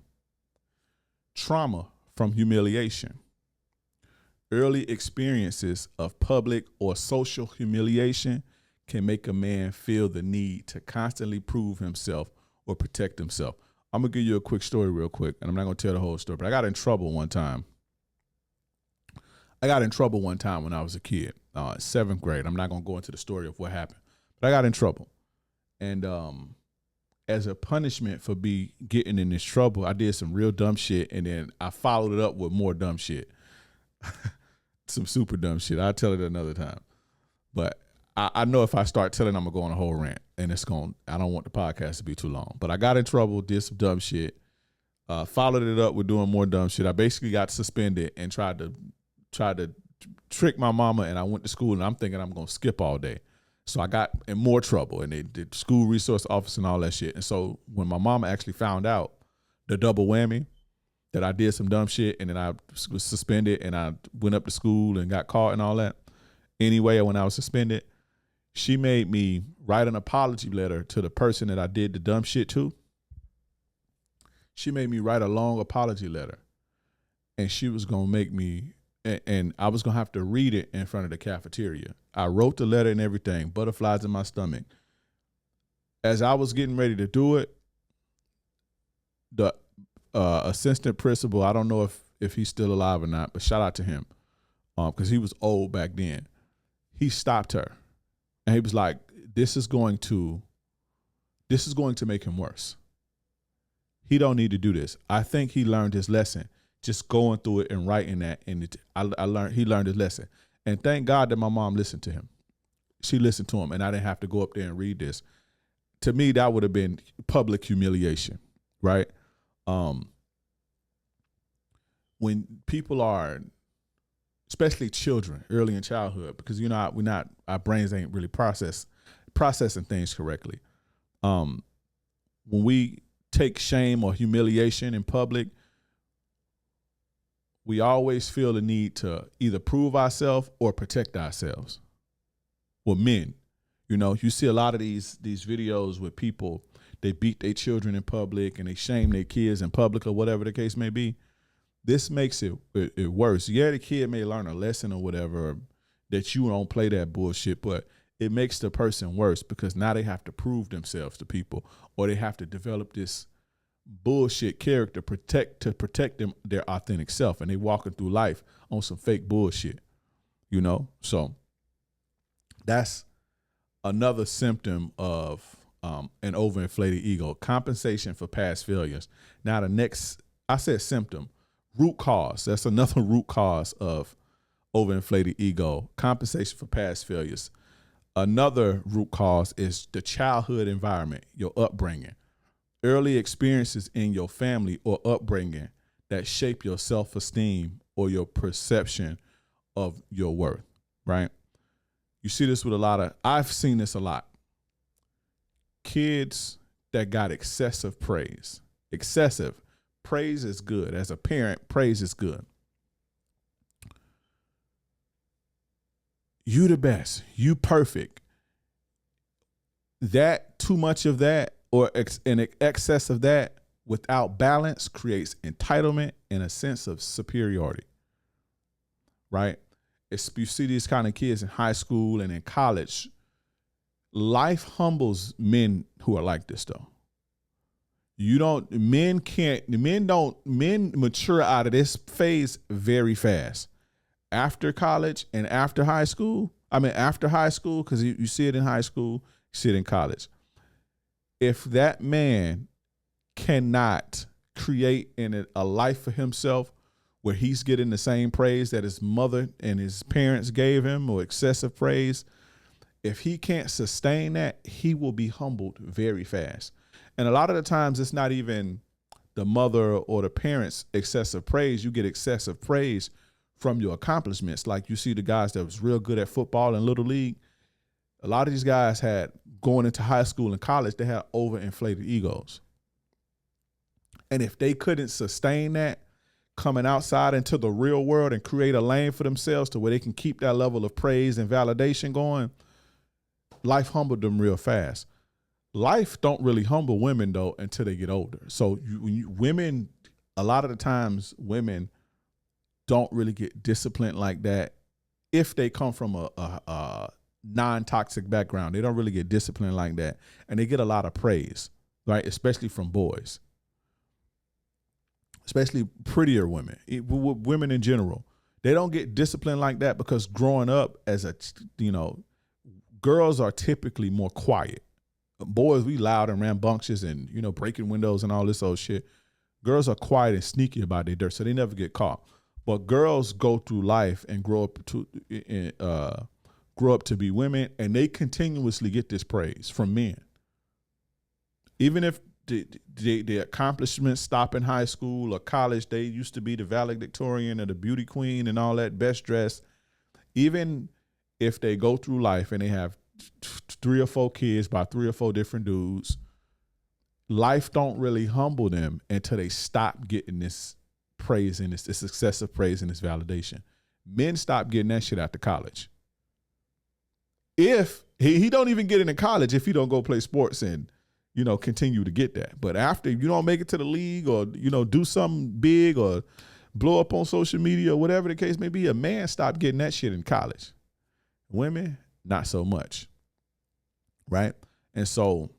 Trauma from humiliation. Early experiences of public or social humiliation can make a man feel the need to constantly prove himself or protect himself. I'm going to give you a quick story real quick, and I'm not going to tell the whole story, but I got in trouble one time. I got in trouble one time when I was a kid, 7th grade. I'm not gonna go into the story of what happened, but I got in trouble, and as a punishment for getting in this trouble, I did some real dumb shit, and then I followed it up with more dumb shit, some super dumb shit. I'll tell it another time, but I know if I start telling, I'm gonna go on a whole rant, and I don't want the podcast to be too long. But I got in trouble, did some dumb shit, followed it up with doing more dumb shit. I basically got suspended and tried to trick my mama, and I went to school, and I'm thinking I'm gonna skip all day. So I got in more trouble, and they did school resource office and all that shit. And so when my mama actually found out the double whammy, that I did some dumb shit, and then I was suspended, and I went up to school and got caught and all that. Anyway, when I was suspended, she made me write an apology letter to the person that I did the dumb shit to. She made me write a long apology letter, and she was gonna make me, and I was gonna have to read it in front of the cafeteria. I wrote the letter and everything, butterflies in my stomach. As I was getting ready to do it, the assistant principal, I don't know if he's still alive or not, but shout out to him, because he was old back then. He stopped her, and he was like, "This is going to make him worse. He don't need to do this. I think he learned his lesson just going through it and writing that." And he learned his lesson. And thank God that my mom listened to him. She listened to him, and I didn't have to go up there and read this. To me, that would have been public humiliation, right? When people are, especially children, early in childhood, because our brains ain't really processing things correctly. When we take shame or humiliation in public, we always feel the need to either prove ourselves or protect ourselves. Well, men, you see a lot of these videos where people, they beat their children in public and they shame their kids in public or whatever the case may be. This makes it worse. Yeah, the kid may learn a lesson or whatever, that you don't play that bullshit, but it makes the person worse because now they have to prove themselves to people, or they have to develop this bullshit character to protect them, their authentic self, and they walking through life on some fake bullshit, So that's another symptom of an overinflated ego. Compensation for past failures. Now the next, I said symptom, root cause. That's another root cause of overinflated ego. Compensation for past failures. Another root cause is the childhood environment, your upbringing. Early experiences in your family or upbringing that shape your self-esteem or your perception of your worth, right? You see this with I've seen this a lot. Kids that got excessive praise. Excessive praise is good. As a parent, praise is good. You the best. You perfect. That, too much of that, or an excess of that without balance creates entitlement and a sense of superiority, right? You see these kind of kids in high school and in college. Life humbles men who are like this, though. Men mature out of this phase very fast. After college and after high school, because you see it in high school, you see it in college. If that man cannot create a life for himself where he's getting the same praise that his mother and his parents gave him, or excessive praise, if he can't sustain that, he will be humbled very fast. And a lot of the times it's not even the mother or the parents' excessive praise. You get excessive praise from your accomplishments. Like you see the guys that was real good at football and Little League. A lot of these guys had, going into high school and college, they had overinflated egos. And if they couldn't sustain that coming outside into the real world and create a lane for themselves to where they can keep that level of praise and validation going, life humbled them real fast. Life don't really humble women, though, until they get older. So women, a lot of the times, women don't really get disciplined like that if they come from a non-toxic background. They don't really get disciplined like that. And they get a lot of praise, right? Especially from boys. Especially prettier women, women in general. They don't get disciplined like that because growing up as a, girls are typically more quiet. Boys, we loud and rambunctious and, breaking windows and all this old shit. Girls are quiet and sneaky about their dirt, so they never get caught. But girls go through life and grow up to be women, and they continuously get this praise from men. Even if the accomplishments stop in high school or college, they used to be the valedictorian or the beauty queen and all that, best dressed. Even if they go through life and they have 3 or 4 kids by 3 or 4 different dudes, life don't really humble them until they stop getting this praise and this excessive praise and this validation. Men stop getting that shit after college. If he don't even get into college if he don't go play sports and continue to get that. But after you don't make it to the league or do something big or blow up on social media or whatever the case may be, a man stopped getting that shit in college. Women, not so much. Right? And so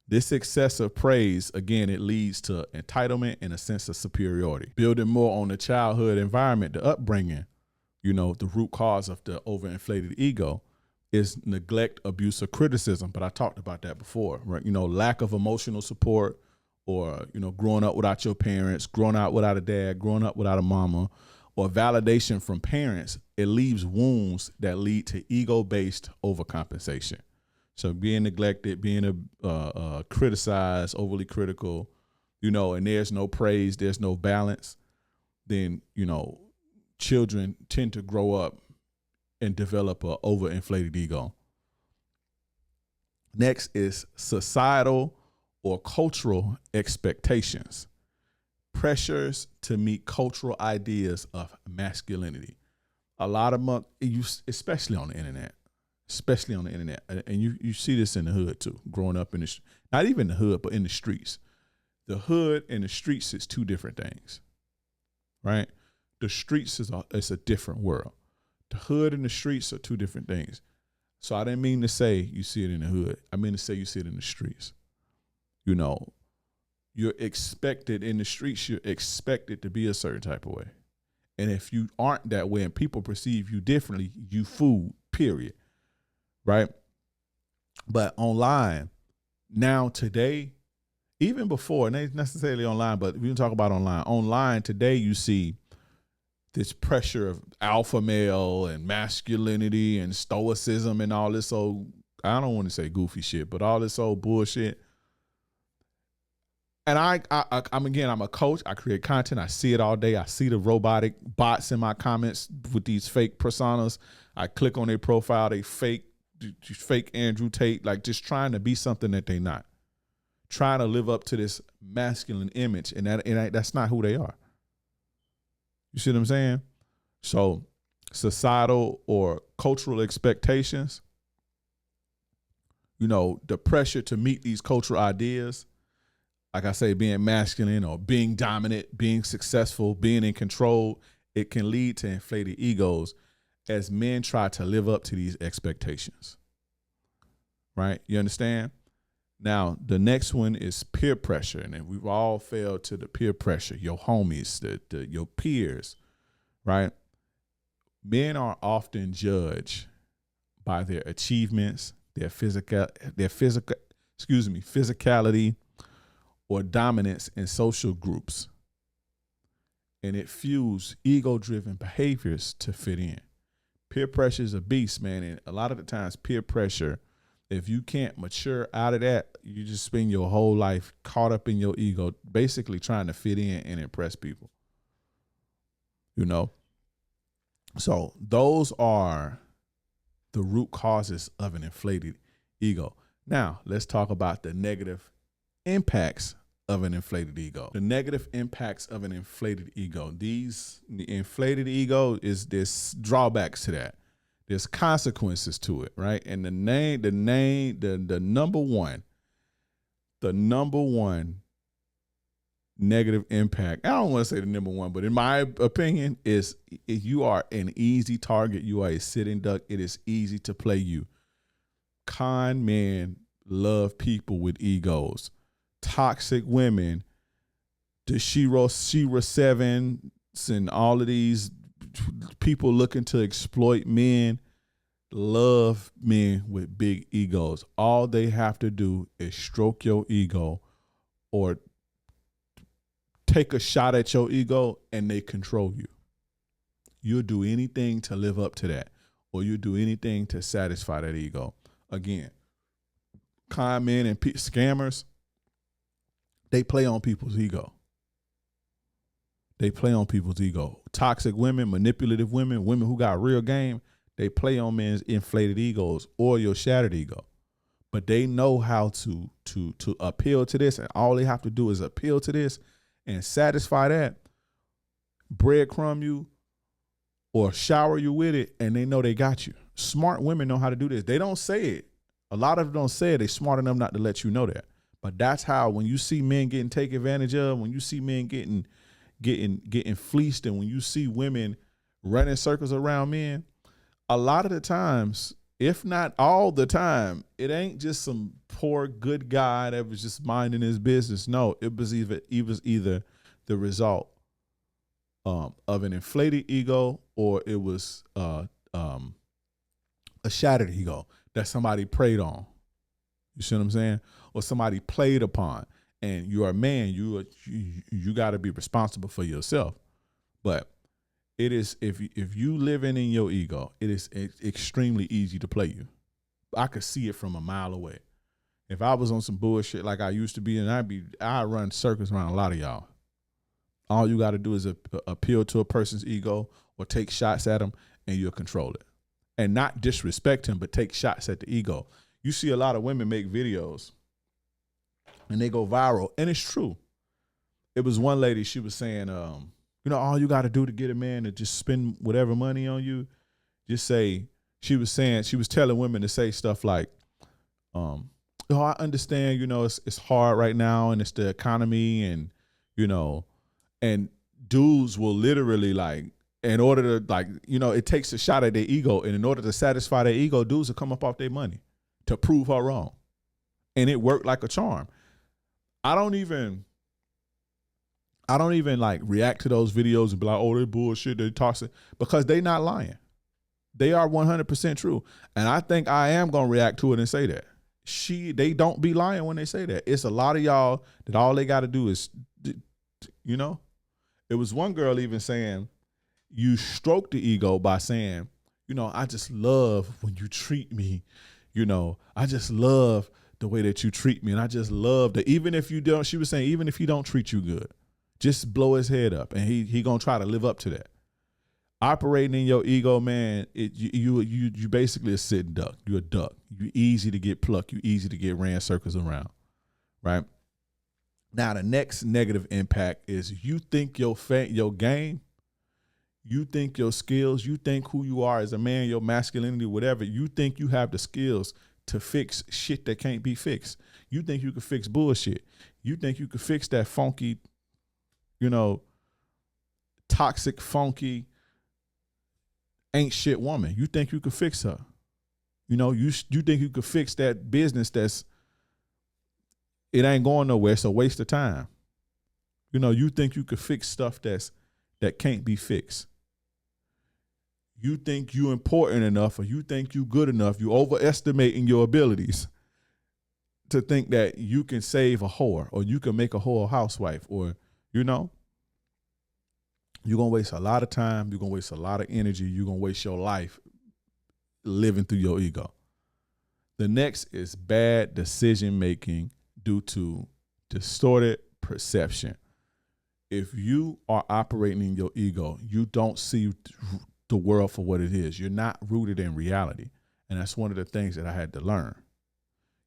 this excessive praise, again, it leads to entitlement and a sense of superiority. Building more on the childhood environment, the upbringing, the root cause of the overinflated ego is neglect, abuse, or criticism. But I talked about that before, right? Lack of emotional support or, growing up without your parents, growing up without a dad, growing up without a mama, or validation from parents, it leaves wounds that lead to ego-based overcompensation. So being neglected, being criticized, overly critical, and there's no praise, there's no balance, then, children tend to grow up and develop a overinflated ego. Next is societal or cultural expectations. Pressures to meet cultural ideas of masculinity. A lot of especially on the internet, and you see this in the hood too, growing up in not even the hood, but in the streets. The hood and the streets is 2 different things, right? The streets is a different world. The hood and the streets are 2 different things. So I didn't mean to say you see it in the hood. I mean to say you see it in the streets. You're expected in the streets, you're expected to be a certain type of way. And if you aren't that way and people perceive you differently, you fool, period. Right? But online, now today, even before, and not necessarily online, but we can talk about online. Online today, you see this pressure of alpha male and masculinity and stoicism and all this old, I don't want to say goofy shit, but all this old bullshit. And I'm a coach. I create content. I see it all day. I see the robotic bots in my comments with these fake personas. I click on their profile. They fake Andrew Tate, like just trying to be something that they're not. Trying to live up to this masculine image, and that's not who they are. You see what I'm saying? So societal or cultural expectations, the pressure to meet these cultural ideas, like I say, being masculine or being dominant, being successful, being in control, it can lead to inflated egos as men try to live up to these expectations. Right? You understand? Now, the next one is peer pressure. And we've all failed to the peer pressure, your homies, your peers, right? Men are often judged by their achievements, their physicality, or dominance in social groups. And it fuels ego-driven behaviors to fit in. Peer pressure is a beast, man. And a lot of the times peer pressure, if you can't mature out of that, you just spend your whole life caught up in your ego, basically trying to fit in and impress people. So those are the root causes of an inflated ego. Now, let's talk about the negative impacts of an inflated ego. The negative impacts of an inflated ego. The inflated ego there's drawbacks to that. There's consequences to it, right? And the number one negative impact, I don't want to say the number one, but in my opinion, is if you are an easy target, you are a sitting duck, it is easy to play you. Con men love people with egos. Toxic women, the Shira 7s and all of these people looking to exploit men love men with big egos. All they have to do is stroke your ego or take a shot at your ego and they control you. You'll do anything to live up to that, or you'll do anything to satisfy that ego. Again, con men and scammers, they play on people's ego. They play on people's ego. Toxic women, manipulative women, women who got real game, they play on men's inflated egos or your shattered ego. But they know how to appeal to this, and all they have to do is appeal to this and satisfy that, breadcrumb you or shower you with it, and they know they got you. Smart women know how to do this. They don't say it. A lot of them don't say it. They're smart enough not to let you know that. But that's how, when you see men getting taken advantage of, when you see men getting fleeced, and when you see women running circles around men, a lot of the times, if not all the time, it ain't just some poor good guy that was just minding his business. No, it was either the result of an inflated ego, or it was a shattered ego that somebody preyed on. You see what I'm saying? Or somebody played upon. And you're a man, you got to be responsible for yourself. But it is, if you living in your ego, it's extremely easy to play you. I could see it from a mile away. If I was on some bullshit like I used to be, and I'd run circles around a lot of y'all. All you got to do is appeal to a person's ego or take shots at them, and you'll control it. And not disrespect him, but take shots at the ego. You see a lot of women make videos and they go viral, and it's true. It was one lady, she was saying, all you got to do to get a man to just spend whatever money on you, just say, she was telling women to say stuff like, I understand, it's hard right now, and it's the economy, and, and dudes will literally, like, in order to, like, it takes a shot at their ego, and in order to satisfy their ego, dudes will come up off their money to prove her wrong. And it worked like a charm. I don't even like react to those videos and be like, oh, they bullshit, they toxic, because they not lying. They are 100% true. And I think I am going to react to it and say that. They don't be lying when they say that. It's a lot of y'all that all they got to do is, it was one girl even saying, you stroke the ego by saying, I just love when you treat me, I just love the way that you treat me. And I just love that, even if you don't, she was saying, even if he don't treat you good, just blow his head up, and he gonna try to live up to that. Operating in your ego, man, you basically a sitting duck. You're a duck. You easy to get plucked. You easy to get ran circles around, right? Now the next negative impact is you think your game, you think your skills, you think who you are as a man, your masculinity, whatever. You think you have the skills to fix shit that can't be fixed. You think you can fix bullshit. You think you can fix that funky, toxic, funky, ain't shit woman. You think you could fix her. You think you could fix that business it ain't going nowhere. It's a waste of time. You think you could fix stuff that can't be fixed. You think you important enough, or you think you good enough. You overestimating your abilities to think that you can save a whore, or you can make a whore housewife, or, you're going to waste a lot of time. You're going to waste a lot of energy. You're going to waste your life living through your ego. The next is bad decision-making due to distorted perception. If you are operating in your ego, you don't see the world for what it is. You're not rooted in reality. And that's one of the things that I had to learn.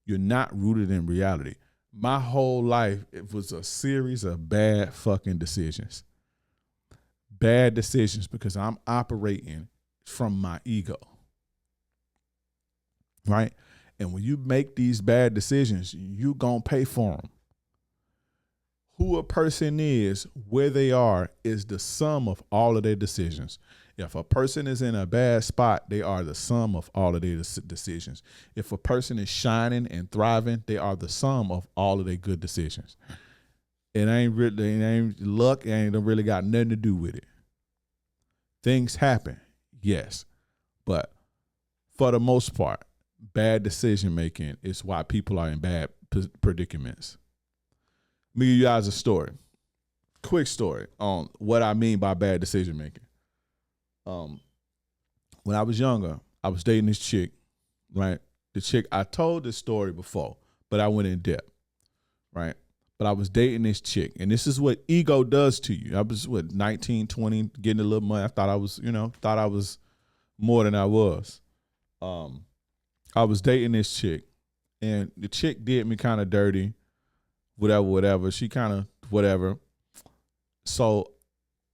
You're not rooted in reality. My whole life, it was a series of bad fucking decisions. Bad decisions because I'm operating from my ego. Right? And when you make these bad decisions, you gonna pay for them. Who a person is, where they are, is the sum of all of their decisions. If a person is in a bad spot, they are the sum of all of their decisions. If a person is shining and thriving, they are the sum of all of their good decisions. It ain't luck. It ain't really got nothing to do with it. Things happen, yes. But for the most part, bad decision making is why people are in bad predicaments. Let me give you guys a story. Quick story on what I mean by bad decision making. When I was younger, I was dating this chick, right? The chick, I told this story before, but I went in depth, right? But I was dating this chick, and this is what ego does to you. I was, 19, 20, getting a little money. I thought I was more than I was. I was dating this chick, and the chick did me kind of dirty, whatever. She kind of whatever. So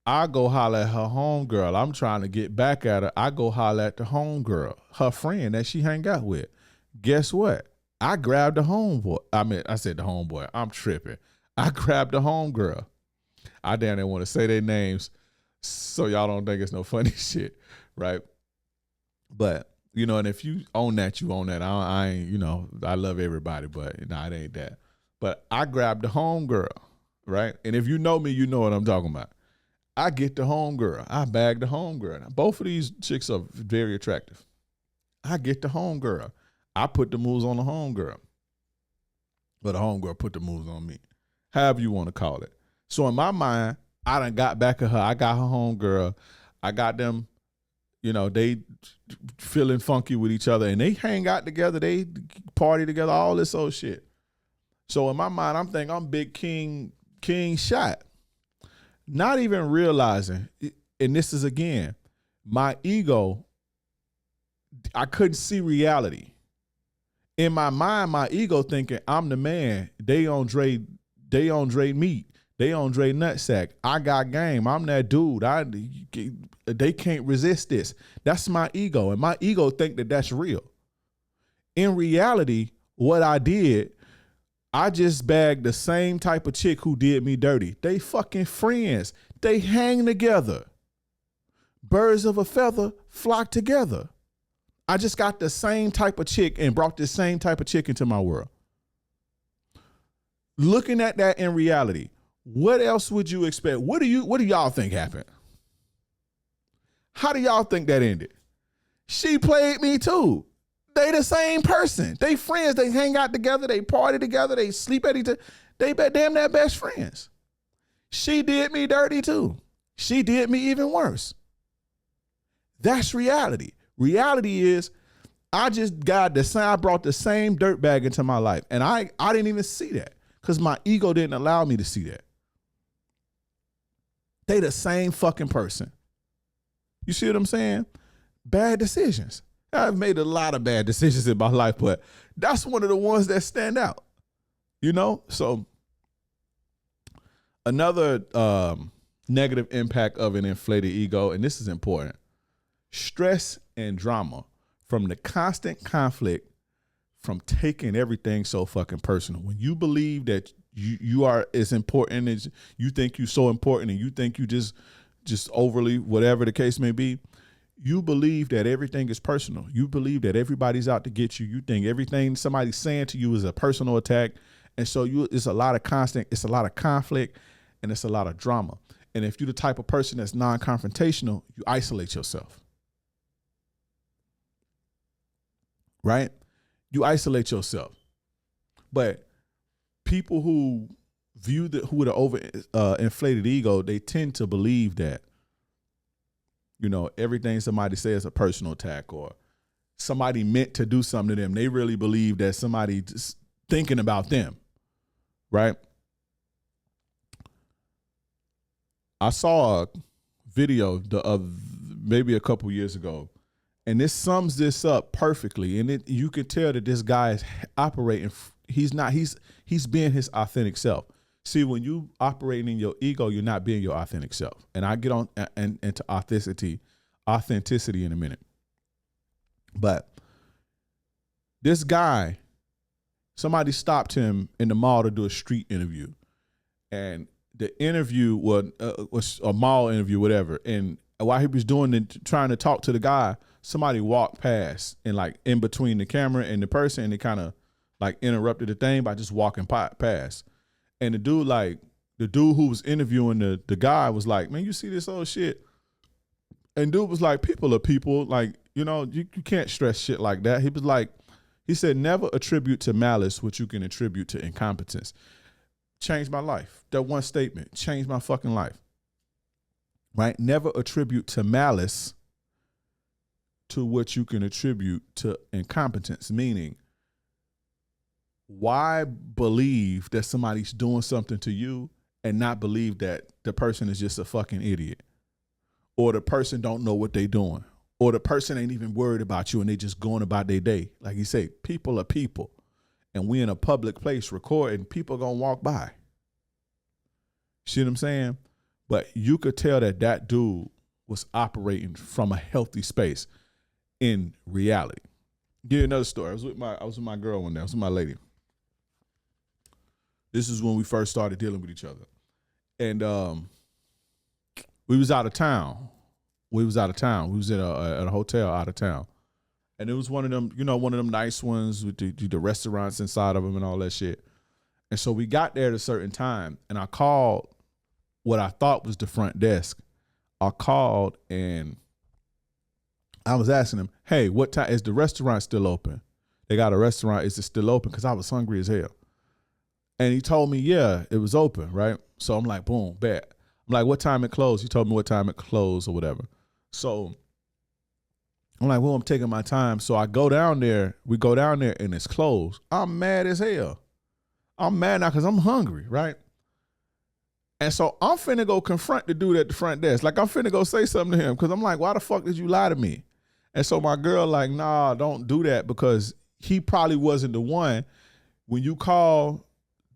I go holler at her homegirl. I'm trying to get back at her. I go holler at the homegirl, her friend that she hang out with. Guess what? I grabbed the homeboy. I said the homeboy. I'm tripping. I grabbed the homegirl. I damn didn't want to say their names so y'all don't think it's no funny shit, right? But, and if you own that, you own that. I ain't, I love everybody, but it ain't that. But I grabbed the homegirl, right? And if you know me, you know what I'm talking about. I get the homegirl. I bag the homegirl. Now, both of these chicks are very attractive. I get the homegirl. I put the moves on the homegirl. But the homegirl put the moves on me. However you want to call it. So in my mind, I done got back at her. I got her homegirl. I got them, they feeling funky with each other. And they hang out together. They party together, all this old shit. So in my mind, I'm thinking I'm big king shot. Not even realizing, and this is again, my ego, I couldn't see reality. In my mind, my ego thinking I'm the man. They on Dre meat. They on Dre nutsack. I got game. I'm that dude. They can't resist this. That's my ego. And my ego think that that's real. In reality, what I did, I just bagged the same type of chick who did me dirty. They fucking friends. They hang together. Birds of a feather flock together. I just got the same type of chick and brought the same type of chick into my world. Looking at that in reality, what else would you expect? What do y'all think happened? How do y'all think that ended? She played me too. They the same person. They friends. They hang out together. They party together. They sleep at each other. They damn near best friends. She did me dirty too. She did me even worse. That's reality. Reality is I brought the same dirt bag into my life. And I didn't even see that because my ego didn't allow me to see that. They the same fucking person. You see what I'm saying? Bad decisions. I've made a lot of bad decisions in my life, but that's one of the ones that stand out, So another negative impact of an inflated ego, and this is important, stress and drama from the constant conflict from taking everything so fucking personal. When you believe that you are as important as you think you're so important and you think you just overly, whatever the case may be, you believe that everything is personal. You believe that everybody's out to get you. You think everything somebody's saying to you is a personal attack. And so it's a lot of conflict, and it's a lot of drama. And if you're the type of person that's non-confrontational, you isolate yourself. Right? You isolate yourself. But people who with an over inflated ego, they tend to believe that, everything somebody says is a personal attack or somebody meant to do something to them. They really believe that somebody just thinking about them, right? I saw a video of maybe a couple years ago, and this sums this up perfectly. And you can tell that this guy is operating. He's being his authentic self. See, when you operating in your ego, you're not being your authentic self. And I get on into authenticity in a minute. But this guy, somebody stopped him in the mall to do a street interview. And the interview was a mall interview, whatever. And while he was trying to talk to the guy, somebody walked past and like in between the camera and the person, and they kind of like interrupted the thing by just walking past. And the dude who was interviewing the guy was like, man, you see this old shit? And dude was like, people are people. Like, you know, you can't stress shit like that. He was like, he said, never attribute to malice what you can attribute to incompetence. Changed my life. That one statement changed my fucking life. Right? Never attribute to malice to what you can attribute to incompetence. Meaning, why believe that somebody's doing something to you and not believe that the person is just a fucking idiot? Or the person don't know what they doing? Or the person ain't even worried about you and they just going about their day? Like you say, people are people. And we in a public place recording, people gonna walk by. See what I'm saying? But you could tell that that dude was operating from a healthy space in reality. Give you another story. I was with my girl one day. I was with my lady. This is when we first started dealing with each other. And we was out of town. We was at a hotel out of town. And it was one of them, you know, one of them nice ones with the restaurants inside of them and all that shit. And so we got there at a certain time, and I called what I thought was the front desk. I called and I was asking them, hey, what time is the restaurant still open? They got a restaurant. Is it still open? Because I was hungry as hell. And he told me, yeah, it was open, right? So I'm like, boom, bet. I'm like, what time it closed? He told me what time it closed or whatever. So I'm like, well, I'm taking my time. So I go down there. We go down there and it's closed. I'm mad as hell. I'm mad now because I'm hungry, right? And so I'm finna go confront the dude at the front desk. Like, I'm finna go say something to him because I'm like, why the fuck did you lie to me? And so my girl like, nah, don't do that, because he probably wasn't the one. When you call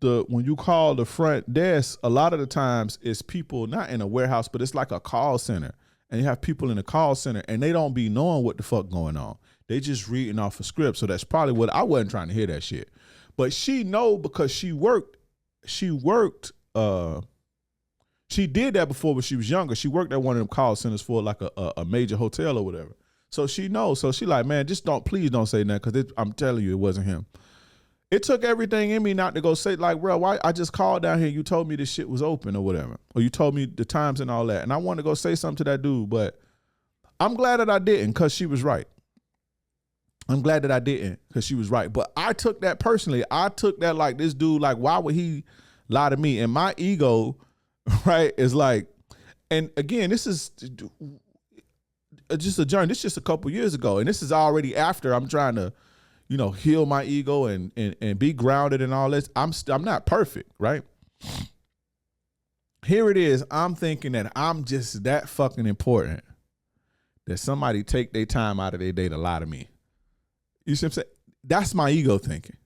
the front desk, a lot of the times it's people not in a warehouse, but it's like a call center. And you have people in the call center and they don't be knowing what the fuck going on. They just reading off a script. So that's probably what I wasn't trying to hear that shit. But she know because she did that before when she was younger. She worked at one of them call centers for like a major hotel or whatever. So she knows. So she like, man, please don't say nothing, because I'm telling you, it wasn't him. It took everything in me not to go say, like, bro, why I just called down here. You told me this shit was open or whatever. Or you told me the times and all that. And I wanted to go say something to that dude, but I'm glad that I didn't, because she was right. I'm glad that I didn't, because she was right. But I took that personally. I took that like, this dude, like, why would he lie to me? And my ego, right, is like, and again, this is just a journey. This is just a couple years ago. And this is already after I'm trying to, you know, heal my ego and be grounded and all this. I'm not perfect, right? Here it is. I'm thinking that I'm just that fucking important that somebody take their time out of their day to lie to me. You see what I'm saying? That's my ego thinking.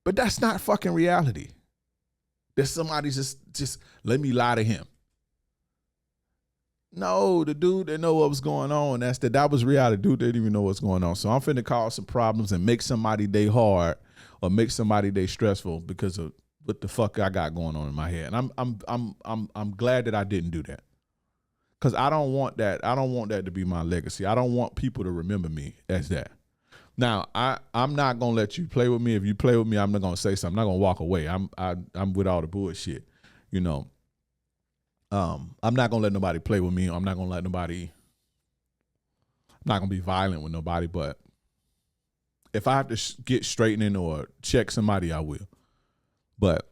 But that's not fucking reality. That somebody just let me lie to him. No, the dude that know what was going on, that was reality. Dude didn't even know what's going on. So I'm finna cause some problems and make somebody day hard or make somebody day stressful because of what the fuck I got going on in my head. And I'm glad that I didn't do that. Cause I don't want that. I don't want that to be my legacy. I don't want people to remember me as that. Now, I'm not gonna let you play with me. If you play with me, I'm not gonna say something. I'm not gonna walk away. I'm with all the bullshit, you know. I'm not gonna let nobody play with me. I'm not gonna be violent with nobody. But if I have to get straightening or check somebody, I will. But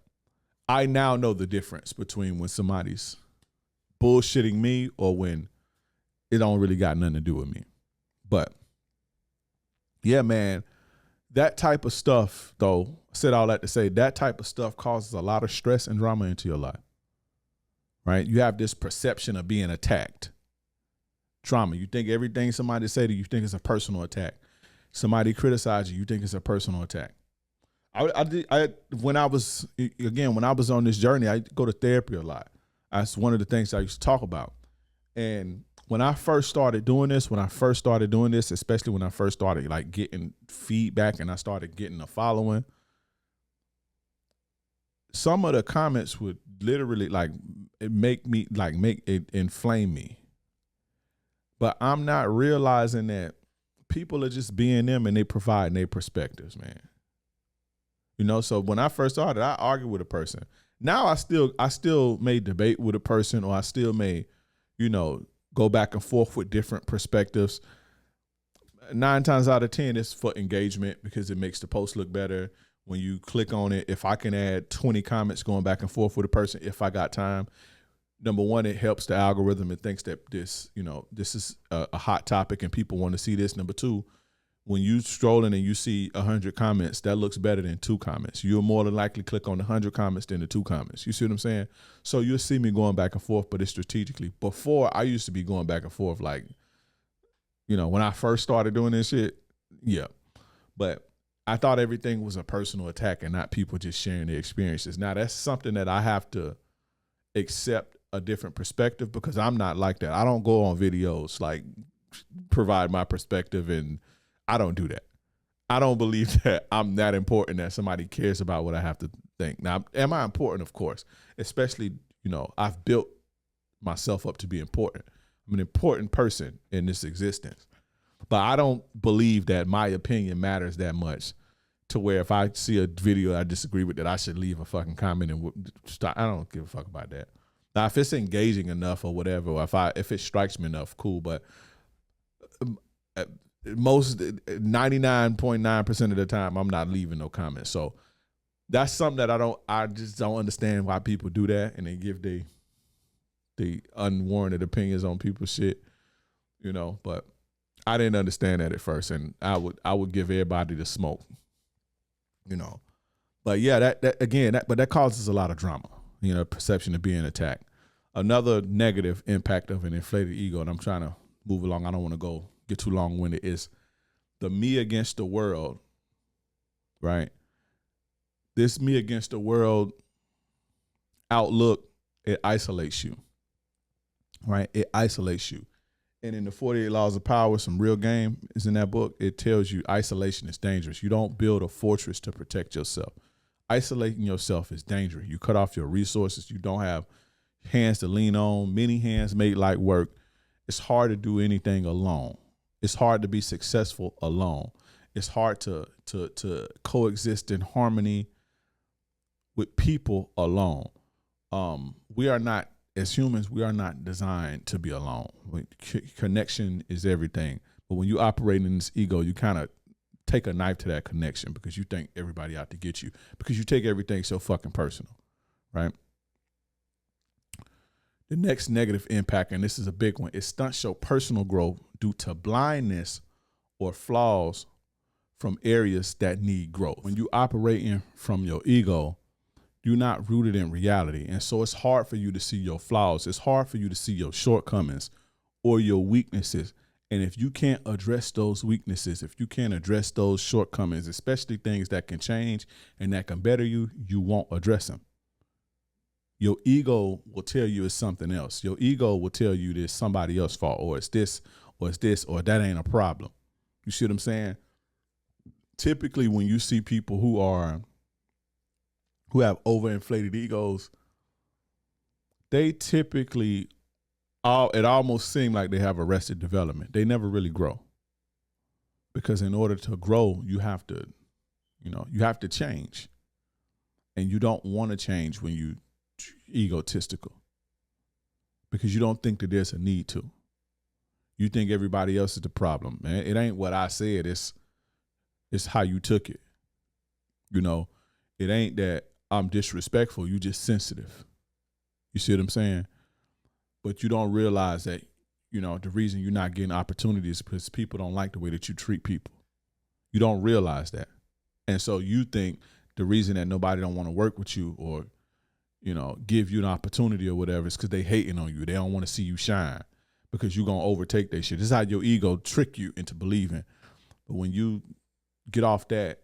I now know the difference between when somebody's bullshitting me or when it don't really got nothing to do with me. But yeah, man, that type of stuff, though, I said all that to say that type of stuff causes a lot of stress and drama into your life. Right? You have this perception of being attacked. Trauma. You think everything somebody say to you, you think it's a personal attack. Somebody criticize you, you think it's a personal attack. When I was on this journey, I go to therapy a lot. That's one of the things I used to talk about. And when I first started doing this, especially when I first started like getting feedback and I started getting a following, some of the comments would literally like make it inflame me. But I'm not realizing that people are just being them and they providing their perspectives, man. You know, so when I first started, I argued with a person. Now I still may debate with a person, or I still may, you know, go back and forth with different perspectives. 9 times out of 10, it's for engagement because it makes the post look better. When you click on it, if I can add 20 comments going back and forth with a person, if I got time, number one, it helps the algorithm and thinks that this is a hot topic and people want to see this. Number two, when you strolling and you see 100 comments, that looks better than 2 comments. You're more than likely click on the 100 comments than the 2 comments. You see what I'm saying? So you'll see me going back and forth, but it's strategically. Before, I used to be going back and forth like, when I first started doing this shit, yeah. But I thought everything was a personal attack and not people just sharing their experiences. Now, that's something that I have to accept a different perspective because I'm not like that. I don't go on videos like provide my perspective, and I don't do that. I don't believe that I'm that important that somebody cares about what I have to think. Now, am I important? Of course. Especially, I've built myself up to be important. I'm an important person in this existence. But I don't believe that my opinion matters that much to where if I see a video I disagree with that I should leave a fucking comment and stop. I don't give a fuck about that. Now, if it's engaging enough or whatever, or if it strikes me enough, cool. But most 99.9% of the time, I'm not leaving no comments. So that's something that I just don't understand why people do that and they give the unwarranted opinions on people's shit, but I didn't understand that at first, and I would give everybody the smoke, but yeah, that causes a lot of drama, perception of being attacked. Another negative impact of an inflated ego, and I'm trying to move along, I don't want to get too long-winded, is the me against the world, right? This me against the world outlook, it isolates you. Right? It isolates you. And in the 48 Laws of Power, some real game is in that book. It tells you isolation is dangerous. You don't build a fortress to protect yourself. Isolating yourself is dangerous. You cut off your resources. You don't have hands to lean on. Many hands make light work. It's hard to do anything alone. It's hard to be successful alone. It's hard to coexist in harmony with people alone. We are not, as humans, we are not designed to be alone. Connection is everything. But when you operate in this ego, you kind of take a knife to that connection because you think everybody out to get you, because you take everything so fucking personal, right? The next negative impact, and this is a big one, it stunts your personal growth due to blindness or flaws from areas that need growth. When you operating from your ego, you're not rooted in reality. And so it's hard for you to see your flaws. It's hard for you to see your shortcomings or your weaknesses. And if you can't address those weaknesses, if you can't address those shortcomings, especially things that can change and that can better you, you won't address them. Your ego will tell you it's something else. Your ego will tell you it's somebody else's fault, or it's this, or that ain't a problem. You see what I'm saying? Typically, when you see people who have overinflated egos, they typically, it almost seems like they have arrested development. They never really grow. Because in order to grow, you have to change. And you don't want to change when you egotistical. Because you don't think that there's a need to. You think everybody else is the problem. Man, it ain't what I said, it's how you took it. It ain't that I'm disrespectful, you just sensitive. You see what I'm saying? But you don't realize that, the reason you're not getting opportunities is because people don't like the way that you treat people. You don't realize that. And so you think the reason that nobody don't want to work with you or, give you an opportunity or whatever is because they hating on you. They don't want to see you shine because you're going to overtake their shit. This is how your ego trick you into believing. But when you get off that,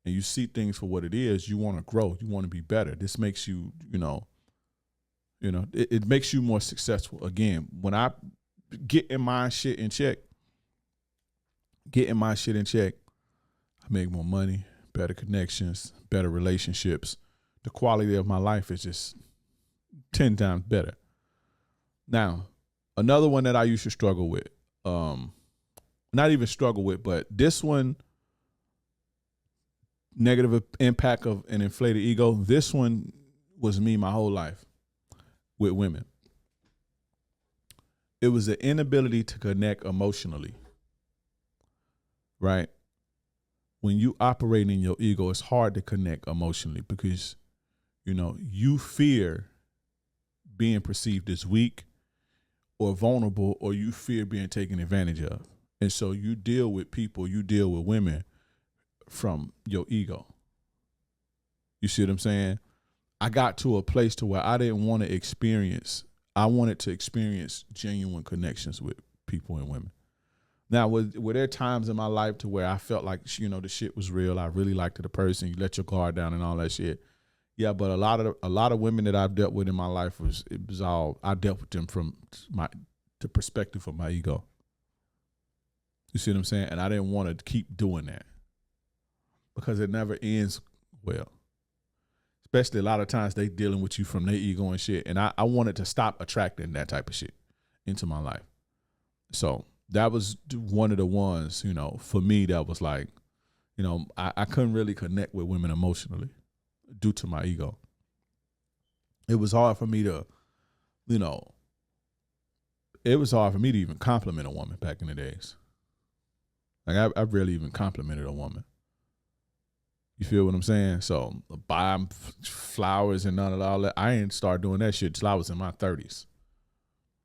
and you see things for what it is, you want to grow. You want to be better. This makes you, it makes you more successful. Again, when I get my shit in check, I make more money, better connections, better relationships. The quality of my life is just 10 times better. Now, another one that I used to struggle with, not even struggle with, but this one, negative impact of an inflated ego. This one was me my whole life with women. It was the inability to connect emotionally, right? When you operate in your ego, it's hard to connect emotionally because, you fear being perceived as weak or vulnerable, or you fear being taken advantage of. And so you deal with people, you deal with women from your ego. You see what I'm saying? I got to a place to where I didn't want to experience, I wanted to experience genuine connections with people and women. Now, were there times in my life to where I felt like, the shit was real, I really liked the person, you let your guard down and all that shit? Yeah, but a lot of women that I've dealt with in my life I dealt with them from the perspective of my ego. You see what I'm saying? And I didn't want to keep doing that because it never ends well. Especially a lot of times they dealing with you from their ego and shit. And I wanted to stop attracting that type of shit into my life. So that was one of the ones, for me that was like, I couldn't really connect with women emotionally due to my ego. It was hard for me to, even compliment a woman back in the days. Like I rarely even complimented a woman. You feel what I'm saying? So buy flowers and none of all that. I ain't start doing that shit till I was in my 30s.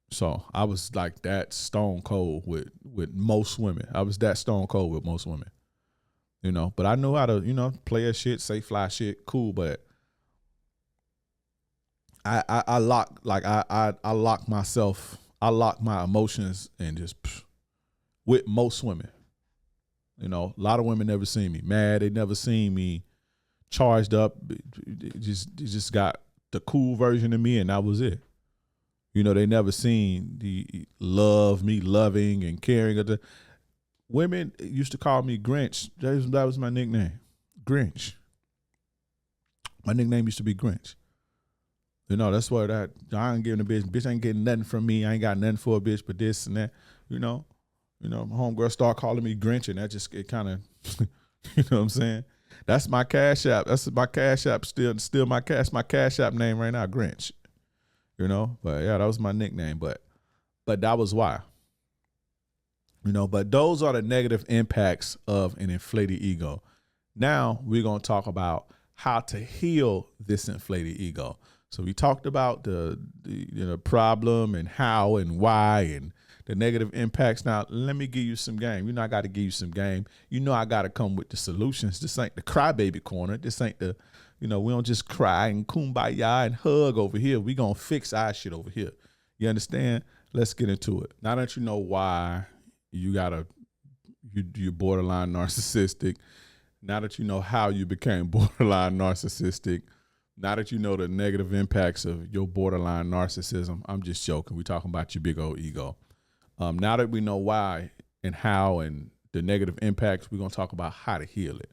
So I was like that stone cold with most women. I was that stone cold with most women. But I knew how to, play a shit, say fly shit, cool, but I lock myself, I lock my emotions and just with most women. A lot of women never seen me mad. They never seen me charged up. It just got the cool version of me, and that was it. They never seen the me loving and caring. Women used to call me Grinch. That was my nickname, Grinch. My nickname used to be Grinch. That's what I ain't giving a bitch. Bitch ain't getting nothing from me. I ain't got nothing for a bitch but this and that. My homegirl start calling me Grinch, and that just, it kind of, you know what I'm saying? That's my Cash App. That's my Cash App. Still my Cash App name right now, Grinch. But yeah, that was my nickname. But that was why. But those are the negative impacts of an inflated ego. Now we're gonna talk about how to heal this inflated ego. So we talked about the problem and how and why and the negative impacts. Now, let me give you some game. I got to give you some game. I got to come with the solutions. This ain't the crybaby corner. This ain't the, we don't just cry and kumbaya and hug over here. We going to fix our shit over here. You understand? Let's get into it. Now that you know why you're borderline narcissistic, now that you know how you became borderline narcissistic, now that you know the negative impacts of your borderline narcissism, I'm just joking. We're talking about your big old ego. Now that we know why and how and the negative impacts, we're going to talk about how to heal it.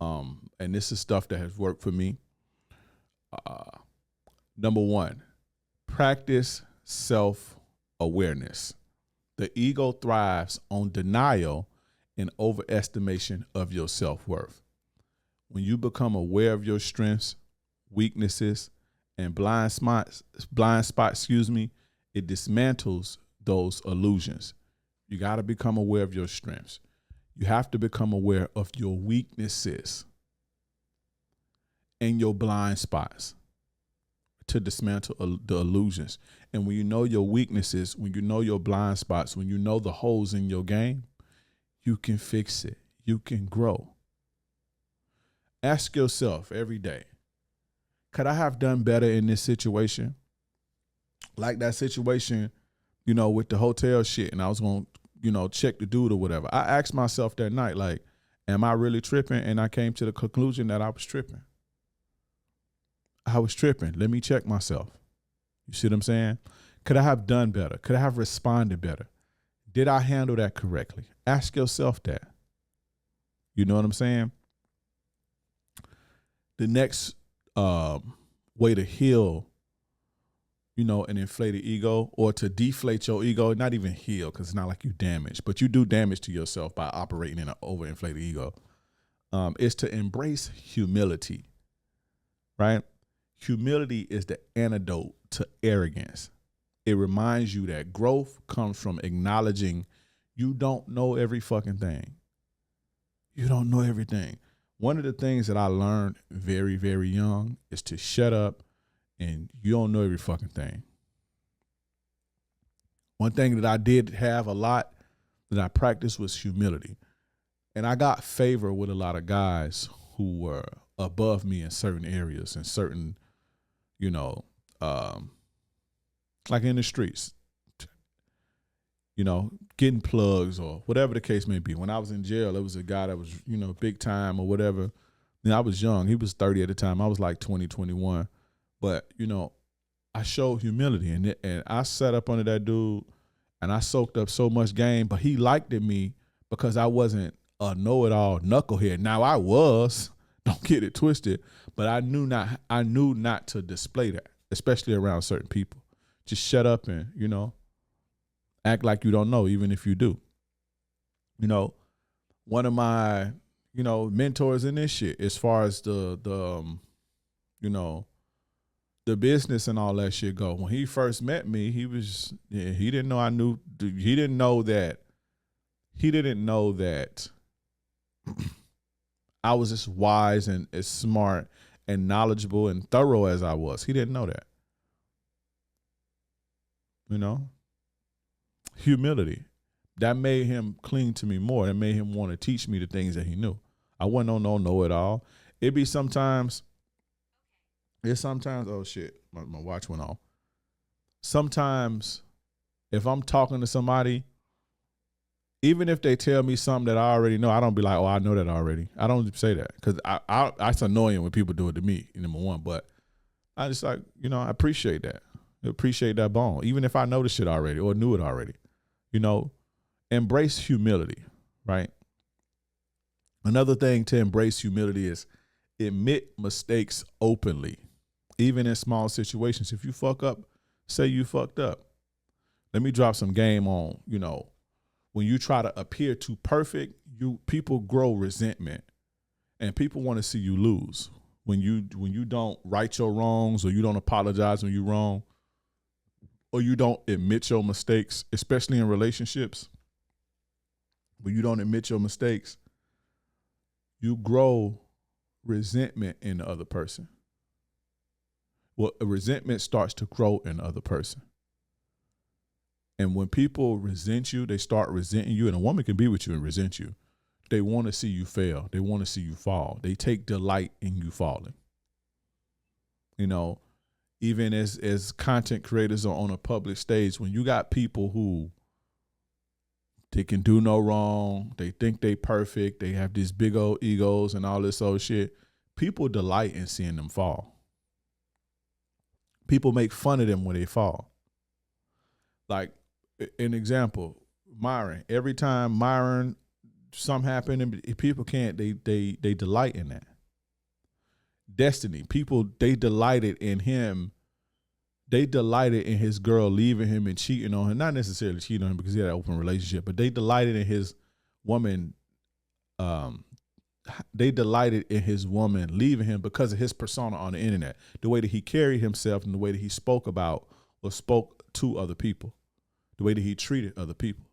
And this is stuff that has worked for me. Number one, practice self-awareness. The ego thrives on denial and overestimation of your self-worth. When you become aware of your strengths, weaknesses, and blind spots, it dismantles those illusions. You got to become aware of your strengths. You have to become aware of your weaknesses and your blind spots to dismantle the illusions. And when you know your weaknesses, when you know your blind spots, when you know the holes in your game, you can fix it. You can grow. Ask yourself every day, could I have done better in this situation? Like that situation, with the hotel shit, and I was going to, check the dude or whatever. I asked myself that night, like, am I really tripping? And I came to the conclusion that I was tripping. Let me check myself. You see what I'm saying? Could I have done better? Could I have responded better? Did I handle that correctly? Ask yourself that. You know what I'm saying? The next way to heal an inflated ego, or to deflate your ego, not even heal, because it's not like you damage, but you do damage to yourself by operating in an overinflated ego, is to embrace humility, right? Humility is the antidote to arrogance. It reminds you that growth comes from acknowledging you don't know every fucking thing. You don't know everything. One of the things that I learned very, very young is to shut up and you don't know every fucking thing. One thing that I did have a lot that I practiced was humility. And I got favor with a lot of guys who were above me in certain areas and certain, you know, like in the streets, you know, getting plugs or whatever the case may be. When I was in jail, there was a guy that was, you know, big time or whatever. And I was young. He was 30 at the time. I was like 20, 21. But, you know, I showed humility and I sat up under that dude and I soaked up so much game, but he liked me because I wasn't a know-it-all knucklehead. Now I was, don't get it twisted, but I knew not to display that, especially around certain people. Just shut up and, you know, act like you don't know, even if you do. You know, one of my, you know, mentors in this shit, as far as the you know, the business and all that shit go. When he first met me, he didn't know I knew. He didn't know that I was as wise and as smart and knowledgeable and thorough as I was. He didn't know that. You know, humility. That made him cling to me more. It made him want to teach me the things that he knew. I wasn't on no know-it-all. It's sometimes, oh shit, my watch went off. Sometimes if I'm talking to somebody, even if they tell me something that I already know, I don't be like, oh, I know that already. I don't say that because it's annoying when people do it to me, number one. But I just like, you know, I appreciate that. I appreciate that bone. Even if I know the shit already or knew it already, you know, embrace humility, right? Another thing to embrace humility is admit mistakes openly, even in small situations. If you fuck up, say you fucked up. Let me drop some game on, you know, when you try to appear too perfect, people grow resentment and people want to see you lose. When you don't right your wrongs or you don't apologize when you're wrong or you don't admit your mistakes, especially in relationships, when you don't admit your mistakes, you grow resentment in the other person. Well, a resentment starts to grow in the other person. And when people resent you, they start resenting you. And a woman can be with you and resent you. They want to see you fail. They want to see you fall. They take delight in you falling. You know, even as content creators are on a public stage, when you got people who they can do no wrong, they think they perfect, they have these big old egos and all this old shit, people delight in seeing them fall. People make fun of them when they fall. Like, an example, Myron. Every time Myron, something happened and people can't, they delight in that. Destiny, people, they delighted in him. They delighted in his girl leaving him and cheating on him. Not necessarily cheating on him because he had an open relationship, but they delighted in his woman. They delighted in his woman leaving him because of his persona on the internet, the way that he carried himself and the way that he spoke about or spoke to other people, the way that he treated other people.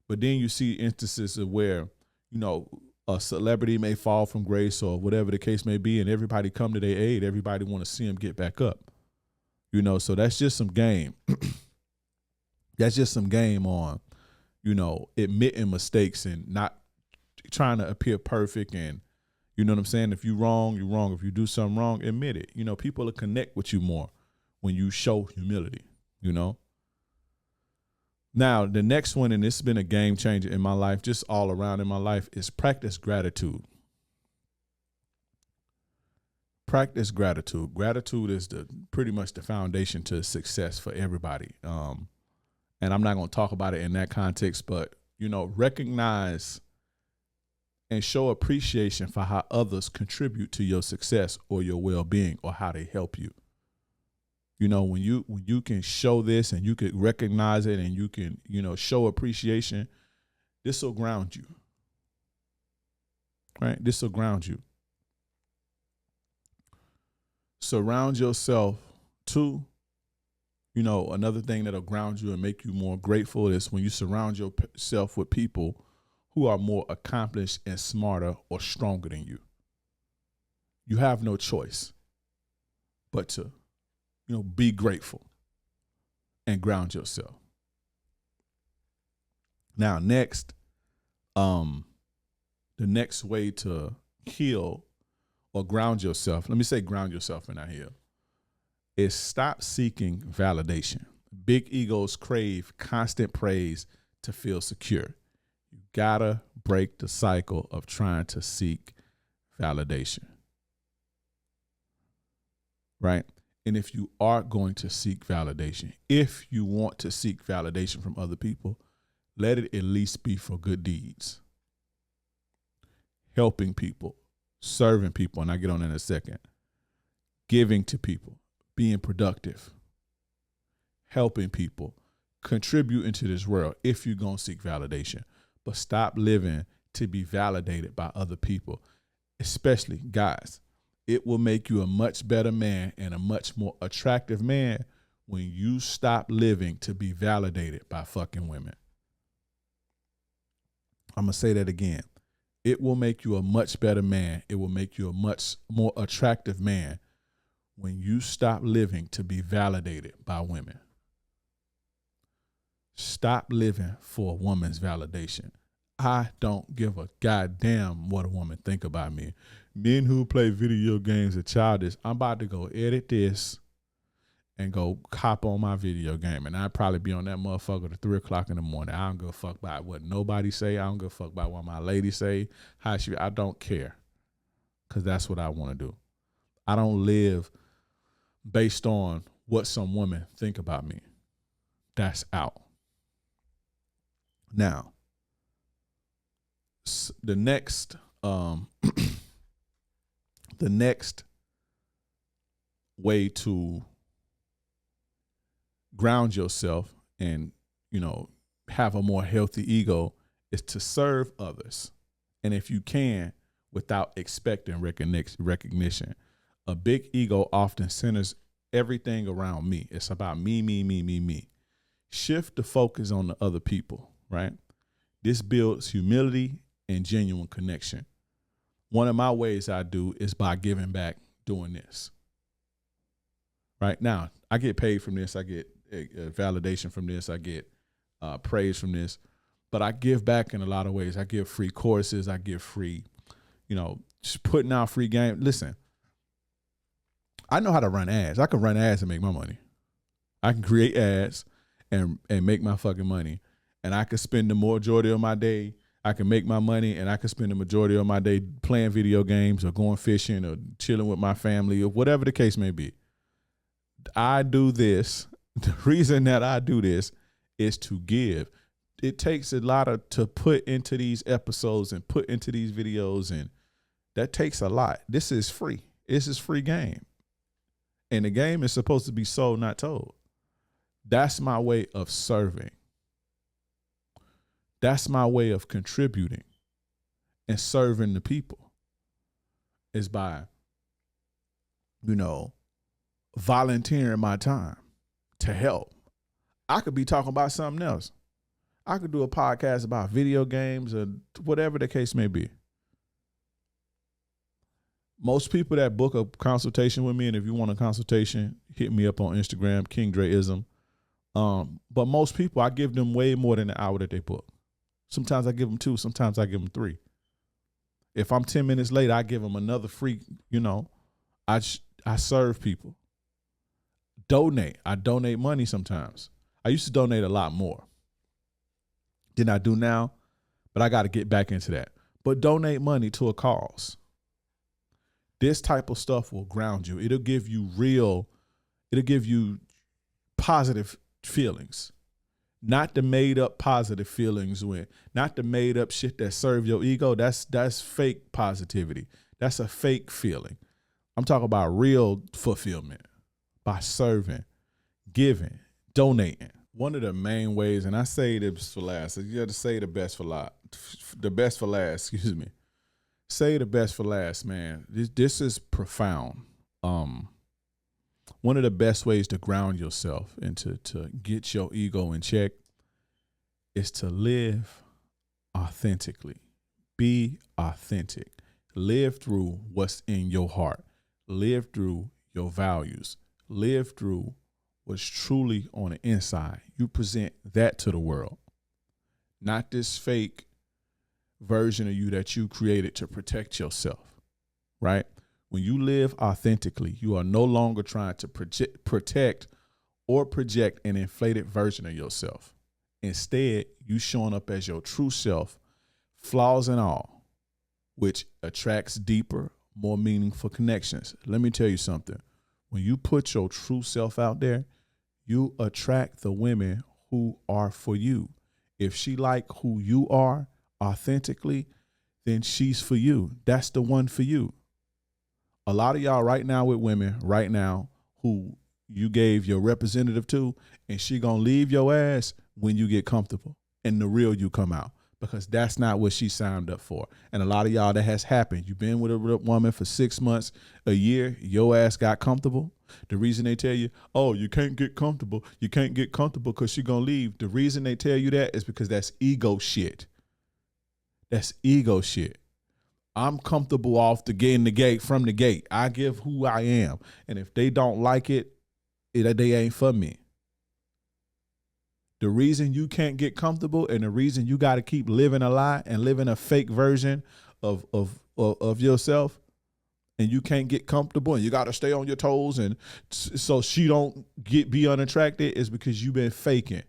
But then you see instances of where, you know, a celebrity may fall from grace or whatever the case may be, and everybody come to their aid. Everybody want to see him get back up. You know, so that's just some game. That's just some game on, you know, admitting mistakes and not trying to appear perfect. And you know what I'm saying? If you're wrong, you're wrong. If you do something wrong, admit it. You know, people will connect with you more when you show humility, you know? Now, the next one, and this has been a game changer in my life, just all around in my life, is practice gratitude. Practice gratitude. Gratitude is pretty much the foundation to success for everybody. And I'm not going to talk about it in that context, but, you know, recognize and show appreciation for how others contribute to your success or your well-being or how they help you. You know, when you can show this and you can recognize it and you can, you know, show appreciation, this will ground you. Right? This will ground you. Surround yourself, too, You know, another thing that'll ground you and make you more grateful is when you surround yourself with people who are more accomplished and smarter or stronger than you. You have no choice but to, be grateful and ground yourself. Now, next, the next way to heal or ground yourself, let me say ground yourself and not heal, is stop seeking validation. Big egos crave constant praise to feel secure. You gotta break the cycle of trying to seek validation. Right? And if you are going to seek validation, if you want to seek validation from other people, let it at least be for good deeds. Helping people, serving people, and I get on that in a second. Giving to people, being productive, helping people, contributing to this world if you're going to seek validation. But stop living to be validated by other people, especially guys. It will make you a much better man and a much more attractive man when you stop living to be validated by fucking women. I'm going to say that again. It will make you a much better man. It will make you a much more attractive man when you stop living to be validated by women. Stop living for a woman's validation. I don't give a goddamn what a woman think about me. Men who play video games are childish. I'm about to go edit this and go hop on my video game. And I'd probably be on that motherfucker to 3 o'clock in the morning. I don't give a fuck about what nobody say. I don't give a fuck about what my lady say. I don't care. Because that's what I want to do. I don't live based on what some women think about me. That's out. Now, the next the next way to ground yourself and, have a more healthy ego is to serve others. And if you can, without expecting recognition. A big ego often centers everything around me. It's about me, me, me, me, me. Shift the focus on the other people, right? This builds humility and genuine connection. One of my ways I do is by giving back doing this. Right now, I get paid from this. I get validation from this. I get praise from this. But I give back in a lot of ways. I give free courses. I give free, just putting out free game. Listen, I know how to run ads. I can run ads and make my money. I can create ads and make my fucking money. And I can spend the majority of my day. I can make my money and I can spend the majority of my day playing video games or going fishing or chilling with my family or whatever the case may be. I do this. The reason that I do this is to give. It takes a lot to put into these episodes and put into these videos, and that takes a lot. This is free. This is free game. And the game is supposed to be sold, not told. That's my way of serving. That's my way of contributing and serving the people, is by, volunteering my time to help. I could be talking about something else. I could do a podcast about video games or whatever the case may be. Most people that book a consultation with me, and if you want a consultation, hit me up on Instagram, King Dreism. But most people, I give them way more than the hour that they book. Sometimes I give them 2, sometimes I give them 3. If I'm 10 minutes late, I give them another free, I serve people. Donate. I donate money sometimes. I used to donate a lot more than I do now, but I got to get back into that. But donate money to a cause. This type of stuff will ground you. It'll give you positive feelings. Not the made up positive feelings, not the made up shit that serve your ego. That's fake positivity. That's a fake feeling. I'm talking about real fulfillment by serving, giving, donating. One of the main ways, and I say this for last, you have to say the best for last. Say the best for last, man. This is profound. one of the best ways to ground yourself and to get your ego in check is to live authentically. Be authentic. Live through what's in your heart. Live through your values. Live through what's truly on the inside. You present that to the world, not this fake version of you that you created to protect yourself, right? When you live authentically, you are no longer trying to protect or project an inflated version of yourself. Instead, you showing up as your true self, flaws and all, which attracts deeper, more meaningful connections. Let me tell you something. When you put your true self out there, you attract the women who are for you. If she like who you are authentically, then she's for you. That's the one for you. A lot of y'all right now with women right now who you gave your representative to, and she gonna leave your ass when you get comfortable and the real you come out, because that's not what she signed up for. And a lot of y'all, that has happened. You've been with a woman for 6 months, a year, your ass got comfortable. The reason they tell you, oh, you can't get comfortable because she gonna leave. The reason they tell you that is because that's ego shit. That's ego shit. I'm comfortable off the gate, from the gate. I give who I am. And if they don't like it, they ain't for me. The reason you can't get comfortable and the reason you got to keep living a lie and living a fake version of yourself, and you can't get comfortable and you got to stay on your toes and so she don't be unattracted, is because you've been faking.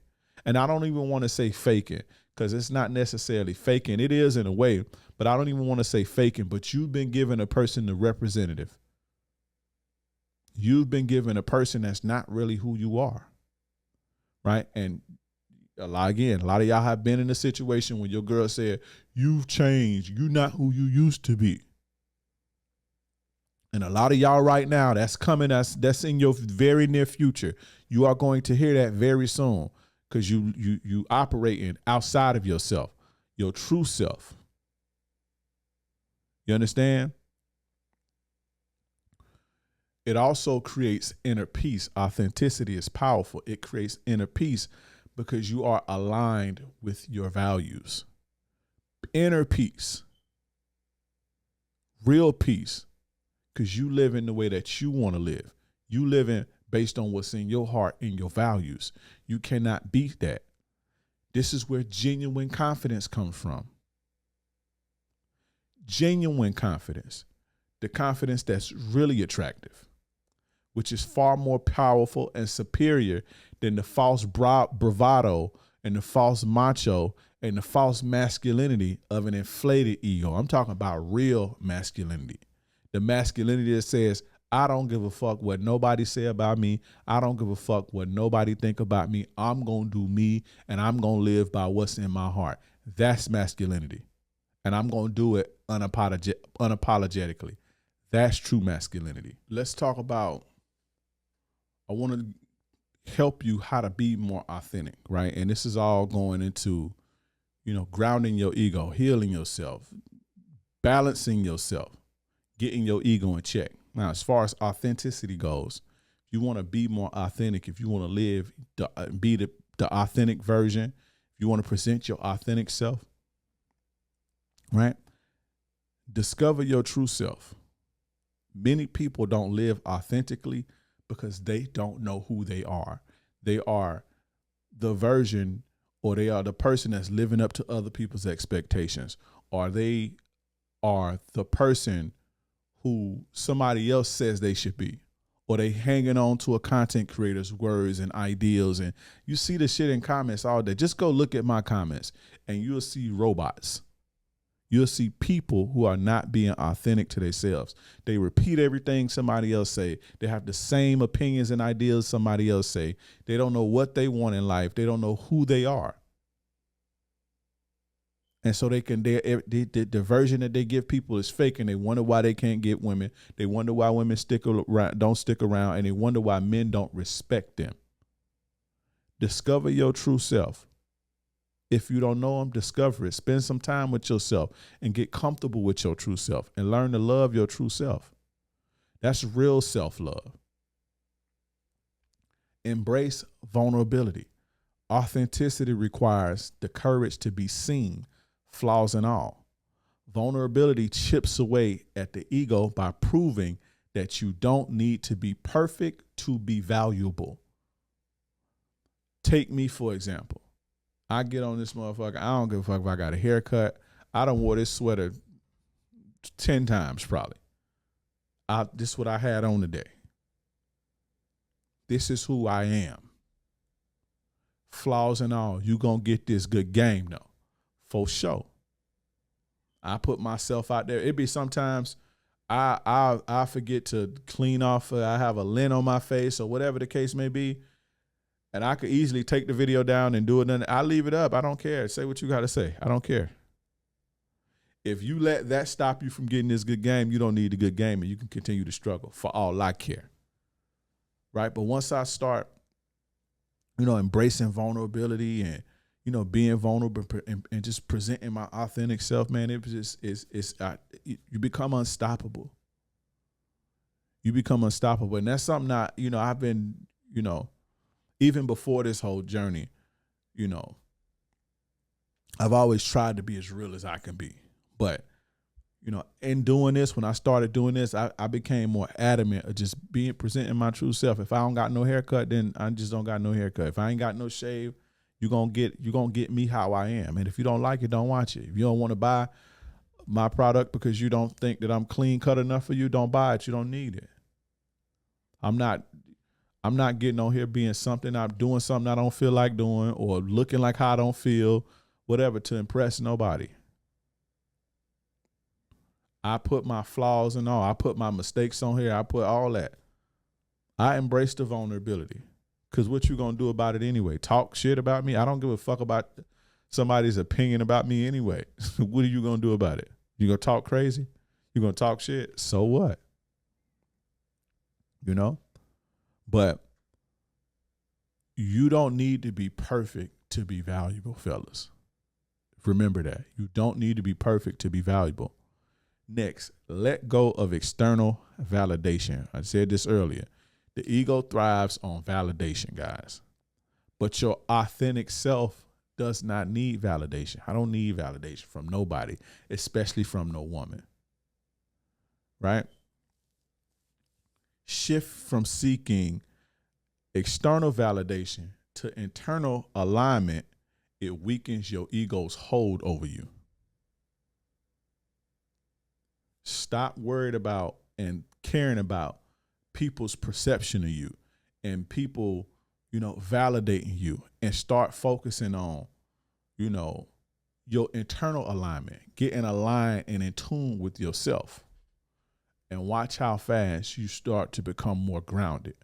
And I don't even want to say faking, because it's not necessarily faking. It is in a way, but I don't even want to say faking. But you've been giving a person the representative. You've been giving a person that's not really who you are, right? And a lot of y'all have been in a situation when your girl said, you've changed. You're not who you used to be. And a lot of y'all right now, that's coming, that's in your very near future. You are going to hear that very soon, because you operating outside of yourself, your true self. You understand? It also creates inner peace. Authenticity is powerful. It creates inner peace because you are aligned with your values. Inner peace. Real peace. Because you live in the way that you want to live. You live in based on what's in your heart and your values. You cannot beat that. This is where genuine confidence comes from. Genuine confidence. The confidence that's really attractive, which is far more powerful and superior than the false bravado and the false macho and the false masculinity of an inflated ego. I'm talking about real masculinity. The masculinity that says, I don't give a fuck what nobody say about me. I don't give a fuck what nobody think about me. I'm going to do me, and I'm going to live by what's in my heart. That's masculinity. And I'm going to do it unapologetically. That's true masculinity. Let's talk about, I want to help you how to be more authentic, right? And this is all going into, grounding your ego, healing yourself, balancing yourself, getting your ego in check. Now, as far as authenticity goes, if you want to be more authentic, if you want to live, be the authentic version, if you want to present your authentic self, right? Discover your true self. Many people don't live authentically because they don't know who they are. They are the version, or they are the person that's living up to other people's expectations, or they are the person who somebody else says they should be, or they hanging on to a content creator's words and ideals. And you see the shit in comments all day. Just go look at my comments and you'll see robots. You'll see people who are not being authentic to themselves. They repeat everything somebody else say. They have the same opinions and ideas somebody else say. They don't know what they want in life. They don't know who they are. And so the version that they give people is fake, and they wonder why they can't get women. They wonder why women don't stick around, and they wonder why men don't respect them. Discover your true self. If you don't know them, discover it. Spend some time with yourself and get comfortable with your true self and learn to love your true self. That's real self-love. Embrace vulnerability. Authenticity requires the courage to be seen, flaws and all. Vulnerability chips away at the ego by proving that you don't need to be perfect to be valuable. Take me, for example. I get on this motherfucker. I don't give a fuck if I got a haircut. I done wore this sweater 10 times probably. This is what I had on today. This is who I am. Flaws and all, you gonna get this good game though. For sure. I put myself out there. It be sometimes I forget to clean off. I have a lint on my face or whatever the case may be. And I could easily take the video down and do it. And I leave it up. I don't care. Say what you got to say. I don't care. If you let that stop you from getting this good game, you don't need the good game and you can continue to struggle for all I care. Right? But once I start, embracing vulnerability and, being vulnerable and just presenting my authentic self, man, you become unstoppable. You become unstoppable. And that's something I've been, even before this whole journey, I've always tried to be as real as I can be. But, in doing this, when I started doing this, I became more adamant of just presenting my true self. If I don't got no haircut, then I just don't got no haircut. If I ain't got no shave, you're gonna get me how I am. And if you don't like it, don't watch it. If you don't want to buy my product because you don't think that I'm clean cut enough for you, don't buy it. You don't need it. I'm not getting on here being something. I'm doing something I don't feel like doing or looking like how I don't feel, whatever, to impress nobody. I put my flaws and all. I put my mistakes on here. I put all that. I embrace the vulnerability. Because what you going to do about it anyway? Talk shit about me? I don't give a fuck about somebody's opinion about me anyway. What are you going to do about it? You going to talk crazy? You going to talk shit? So what? But you don't need to be perfect to be valuable, fellas. Remember that. You don't need to be perfect to be valuable. Next, let go of external validation. I said this earlier. The ego thrives on validation, guys. But your authentic self does not need validation. I don't need validation from nobody, especially from no woman. Right? Shift from seeking external validation to internal alignment. It weakens your ego's hold over you. Stop worried about and caring about people's perception of you and people, validating you, and start focusing on, your internal alignment, getting aligned and in tune with yourself, and watch how fast you start to become more grounded.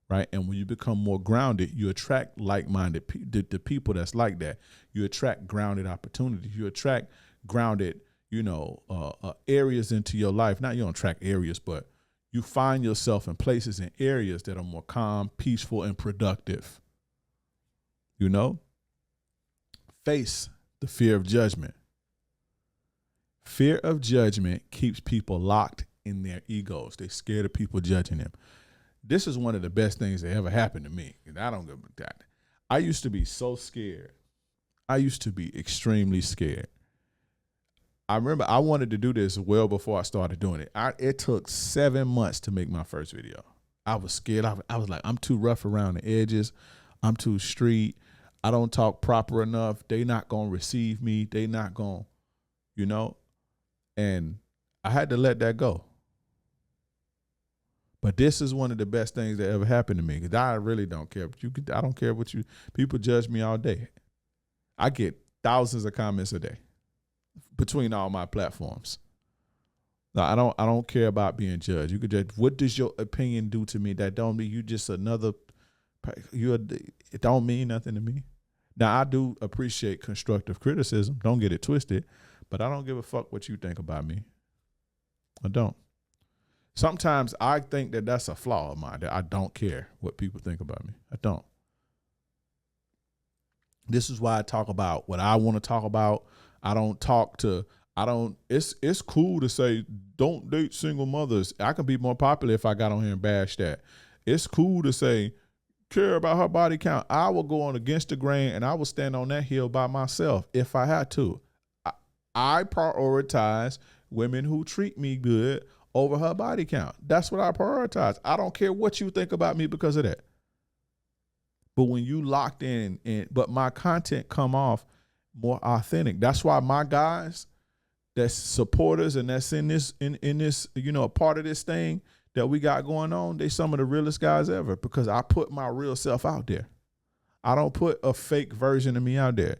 Right. And when you become more grounded, you attract like-minded the people that's like that. You attract grounded opportunities. You attract grounded areas into your life. Not you don't track areas, but you find yourself in places and areas that are more calm, peaceful, and productive. Face the fear of judgment. Fear of judgment keeps people locked in their egos. They're scared of people judging them. This is one of the best things that ever happened to me. And I don't give a that. I used to be so scared. I used to be extremely scared. I remember I wanted to do this well before I started doing it. It took 7 months to make my first video. I was scared. I was like, I'm too rough around the edges. I'm too street. I don't talk proper enough. They not going to receive me. They not going to, and I had to let that go. But this is one of the best things that ever happened to me, because I really don't care. I don't care what people judge me all day. I get thousands of comments a day between all my platforms. No, I don't care about being judged. You could judge. What does your opinion do to me? That don't mean you just another. It don't mean nothing to me. Now I do appreciate constructive criticism. Don't get it twisted, but I don't give a fuck what you think about me. I don't. Sometimes I think that that's a flaw of mine, that I don't care what people think about me. I don't. This is why I talk about what I want to talk about. It's cool to say don't date single mothers. I could be more popular if I got on here and bash that. It's cool to say care about her body count. I will go on against the grain and I will stand on that hill by myself if I had to. I prioritize women who treat me good over her body count. That's what I prioritize. I don't care what you think about me because of that. But when you locked in, but my content come off more authentic. That's why my guys that's supporters and that's in this, a part of this thing that we got going on, they some of the realest guys ever because I put my real self out there. I don't put a fake version of me out there.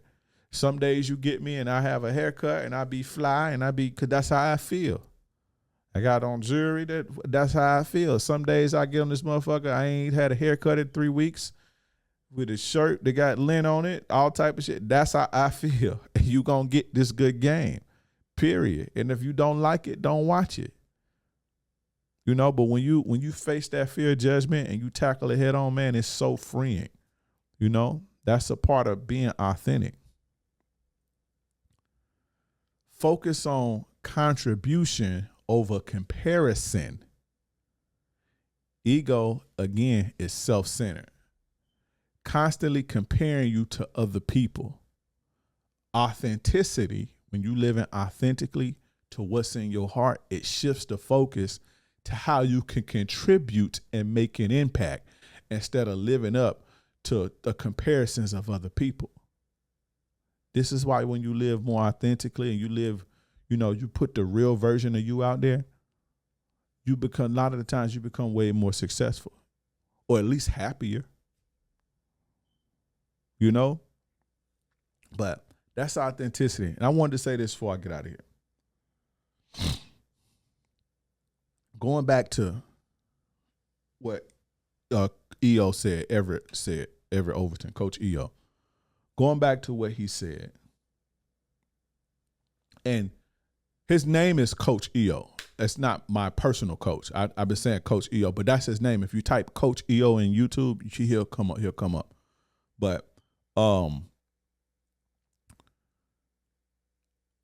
Some days you get me and I have a haircut and I be fly and cause that's how I feel. I got on jewelry, that's how I feel. Some days I get on this motherfucker, I ain't had a haircut in 3 weeks with a shirt that got lint on it, all type of shit. That's how I feel. And you gonna get this good game, period. And if you don't like it, don't watch it. But when you face that fear of judgment and you tackle it head on, man, it's so freeing. That's a part of being authentic. Focus on contribution over comparison. Ego, again, is self-centered. Constantly comparing you to other people. Authenticity, when you live in authentically to what's in your heart, it shifts the focus to how you can contribute and make an impact instead of living up to the comparisons of other people. This is why when you live more authentically and you live, you put the real version of you out there, a lot of the times you become way more successful or at least happier, but that's authenticity. And I wanted to say this before I get out of here. Going back to what EO said, Everett Overton, Coach EO. Going back to what he said. And his name is Coach EO. That's not my personal coach. I've been saying Coach EO, but that's his name. If you type Coach EO in YouTube, he'll come up. But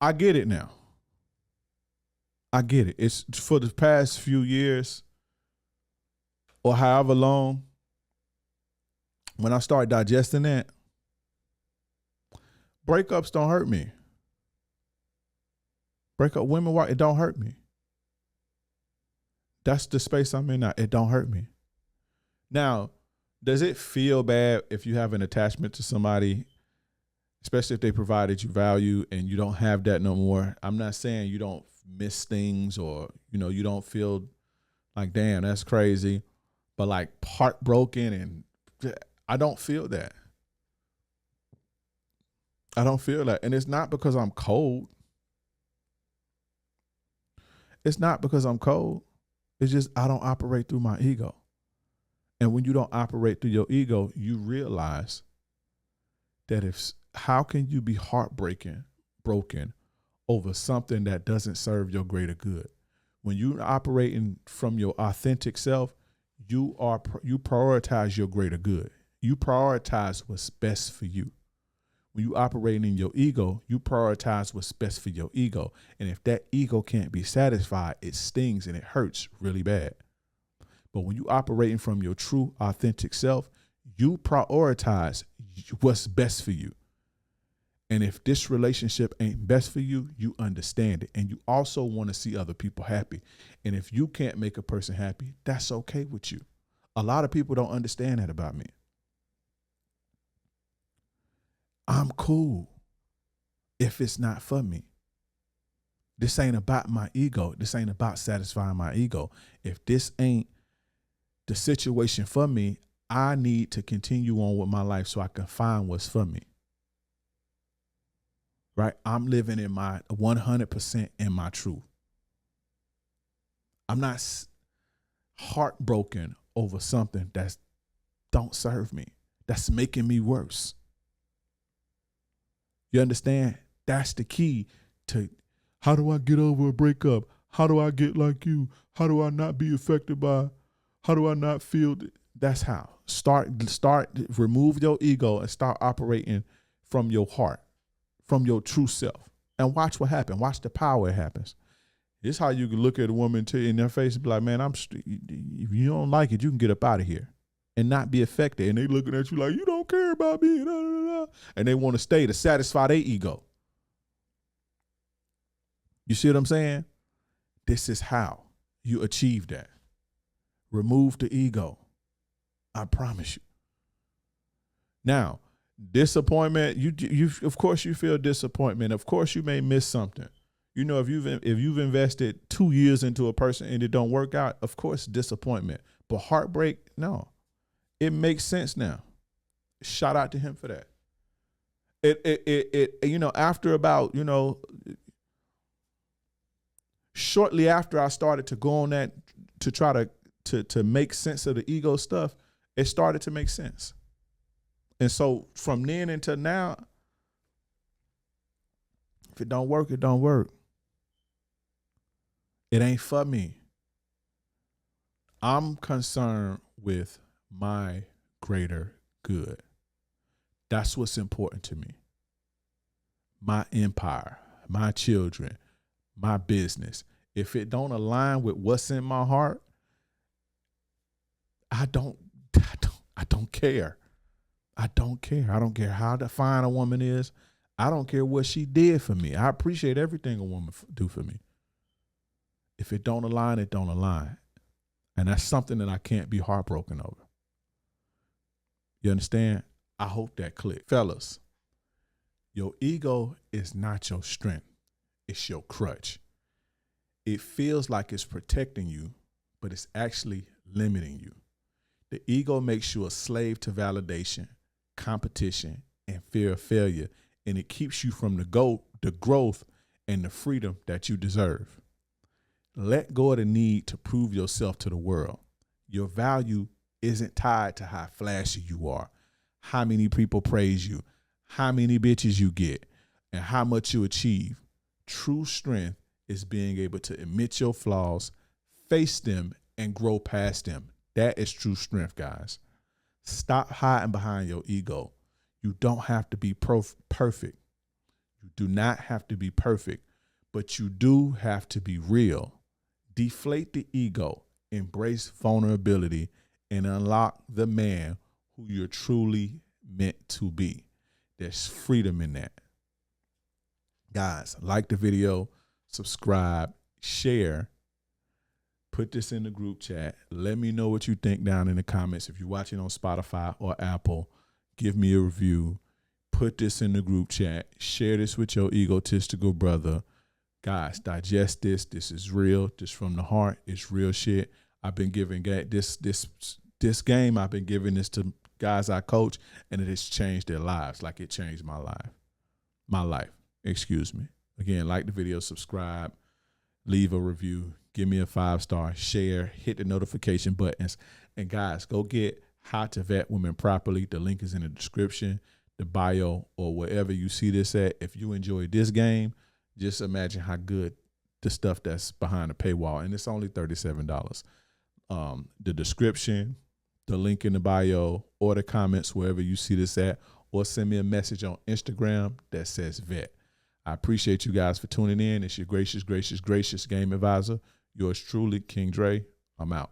I get it now. I get it. It's for the past few years or however long, when I start digesting that, breakups don't hurt me. Women, it don't hurt me. That's the space I'm in now. It don't hurt me. Now, does it feel bad if you have an attachment to somebody, especially if they provided you value and you don't have that no more? I'm not saying you don't miss things or, you don't feel like, damn, that's crazy, but like heartbroken, and I don't feel that. I don't feel that. And it's not because I'm cold. It's not because I'm cold. It's just I don't operate through my ego. And when you don't operate through your ego, you realize that how can you be broken over something that doesn't serve your greater good? When you're operating from your authentic self, you prioritize your greater good. You prioritize what's best for you. When you operating in your ego, you prioritize what's best for your ego. And if that ego can't be satisfied, it stings and it hurts really bad. But when you operating from your true authentic self, you prioritize what's best for you. And if this relationship ain't best for you, you understand it. And you also want to see other people happy. And if you can't make a person happy, that's okay with you. A lot of people don't understand that about me. I'm cool if it's not for me. This ain't about my ego. This ain't about satisfying my ego. If this ain't the situation for me, I need to continue on with my life so I can find what's for me. Right? I'm living in my 100% in my truth. I'm not heartbroken over something that don't serve me, that's making me worse. You understand? That's the key to how do I get over a breakup? How do I get like you? How do I not be affected by, how do I not feel? That's how. Start, remove your ego and start operating from your heart, from your true self, and watch what happens. Watch the power it happens. This is how you can look at a woman in their face and be like, man, if you don't like it, you can get up out of here. and not be affected. And they looking at you like, you don't care about me. And they want to stay to satisfy their ego. You see what I'm saying? This is how you achieve that. Remove the ego. I promise you. Now, disappointment, you of course you feel disappointment. Of course you may miss something. You know, if you've invested 2 years into a person and it don't work out, of course disappointment. But heartbreak, no. It makes sense now. Shout out to him for that. It you know, after about, you know, shortly after I started to go on that to try to make sense of the ego stuff, it started to make sense. And so from then until now, if it don't work, it don't work. It ain't for me. I'm concerned with my greater good. That's what's important to me. My empire, my children, my business. If it don't align with what's in my heart, I don't care. I don't care. I don't care how fine a woman is. I don't care what she did for me. I appreciate everything a woman do for me. If it don't align, it don't align. And that's something that I can't be heartbroken over. You understand? I hope that clicked. Fellas, your ego is not your strength. It's your crutch. It feels like it's protecting you, but it's actually limiting you. The ego makes you a slave to validation, competition, and fear of failure, and it keeps you from the growth and the freedom that you deserve. Let go of the need to prove yourself to the world. Your value isn't tied to how flashy you are, how many people praise you, how many bitches you get, and how much you achieve. True strength is being able to admit your flaws, face them, and grow past them. That is true strength, guys. Stop hiding behind your ego. You don't have to be perfect. You do not have to be perfect, but you do have to be real. Deflate the ego, embrace vulnerability, and unlock the man who you're truly meant to be. There's freedom in that. Guys, like the video, subscribe, share, put this in the group chat. Let me know what you think down in the comments. If you're watching on Spotify or Apple, give me a review. Put this in the group chat. Share this with your egotistical brother. Guys, digest this. This is real. This from the heart. It's real shit. I've been giving this game. I've been giving this to guys I coach, and it has changed their lives like it changed my life. My life. Excuse me. Again, like the video, subscribe, leave a review, give me a 5-star, share, hit the notification buttons. And guys, go get How to Vet Women Properly. The link is in the description, the bio, or wherever you see this at. If you enjoyed this game, just imagine how good the stuff that's behind the paywall. And it's only $37. The description, the link in the bio, or the comments wherever you see this at, or send me a message on Instagram that says vet. I appreciate you guys for tuning in. It's your gracious game advisor. Yours truly, King Dre. I'm out.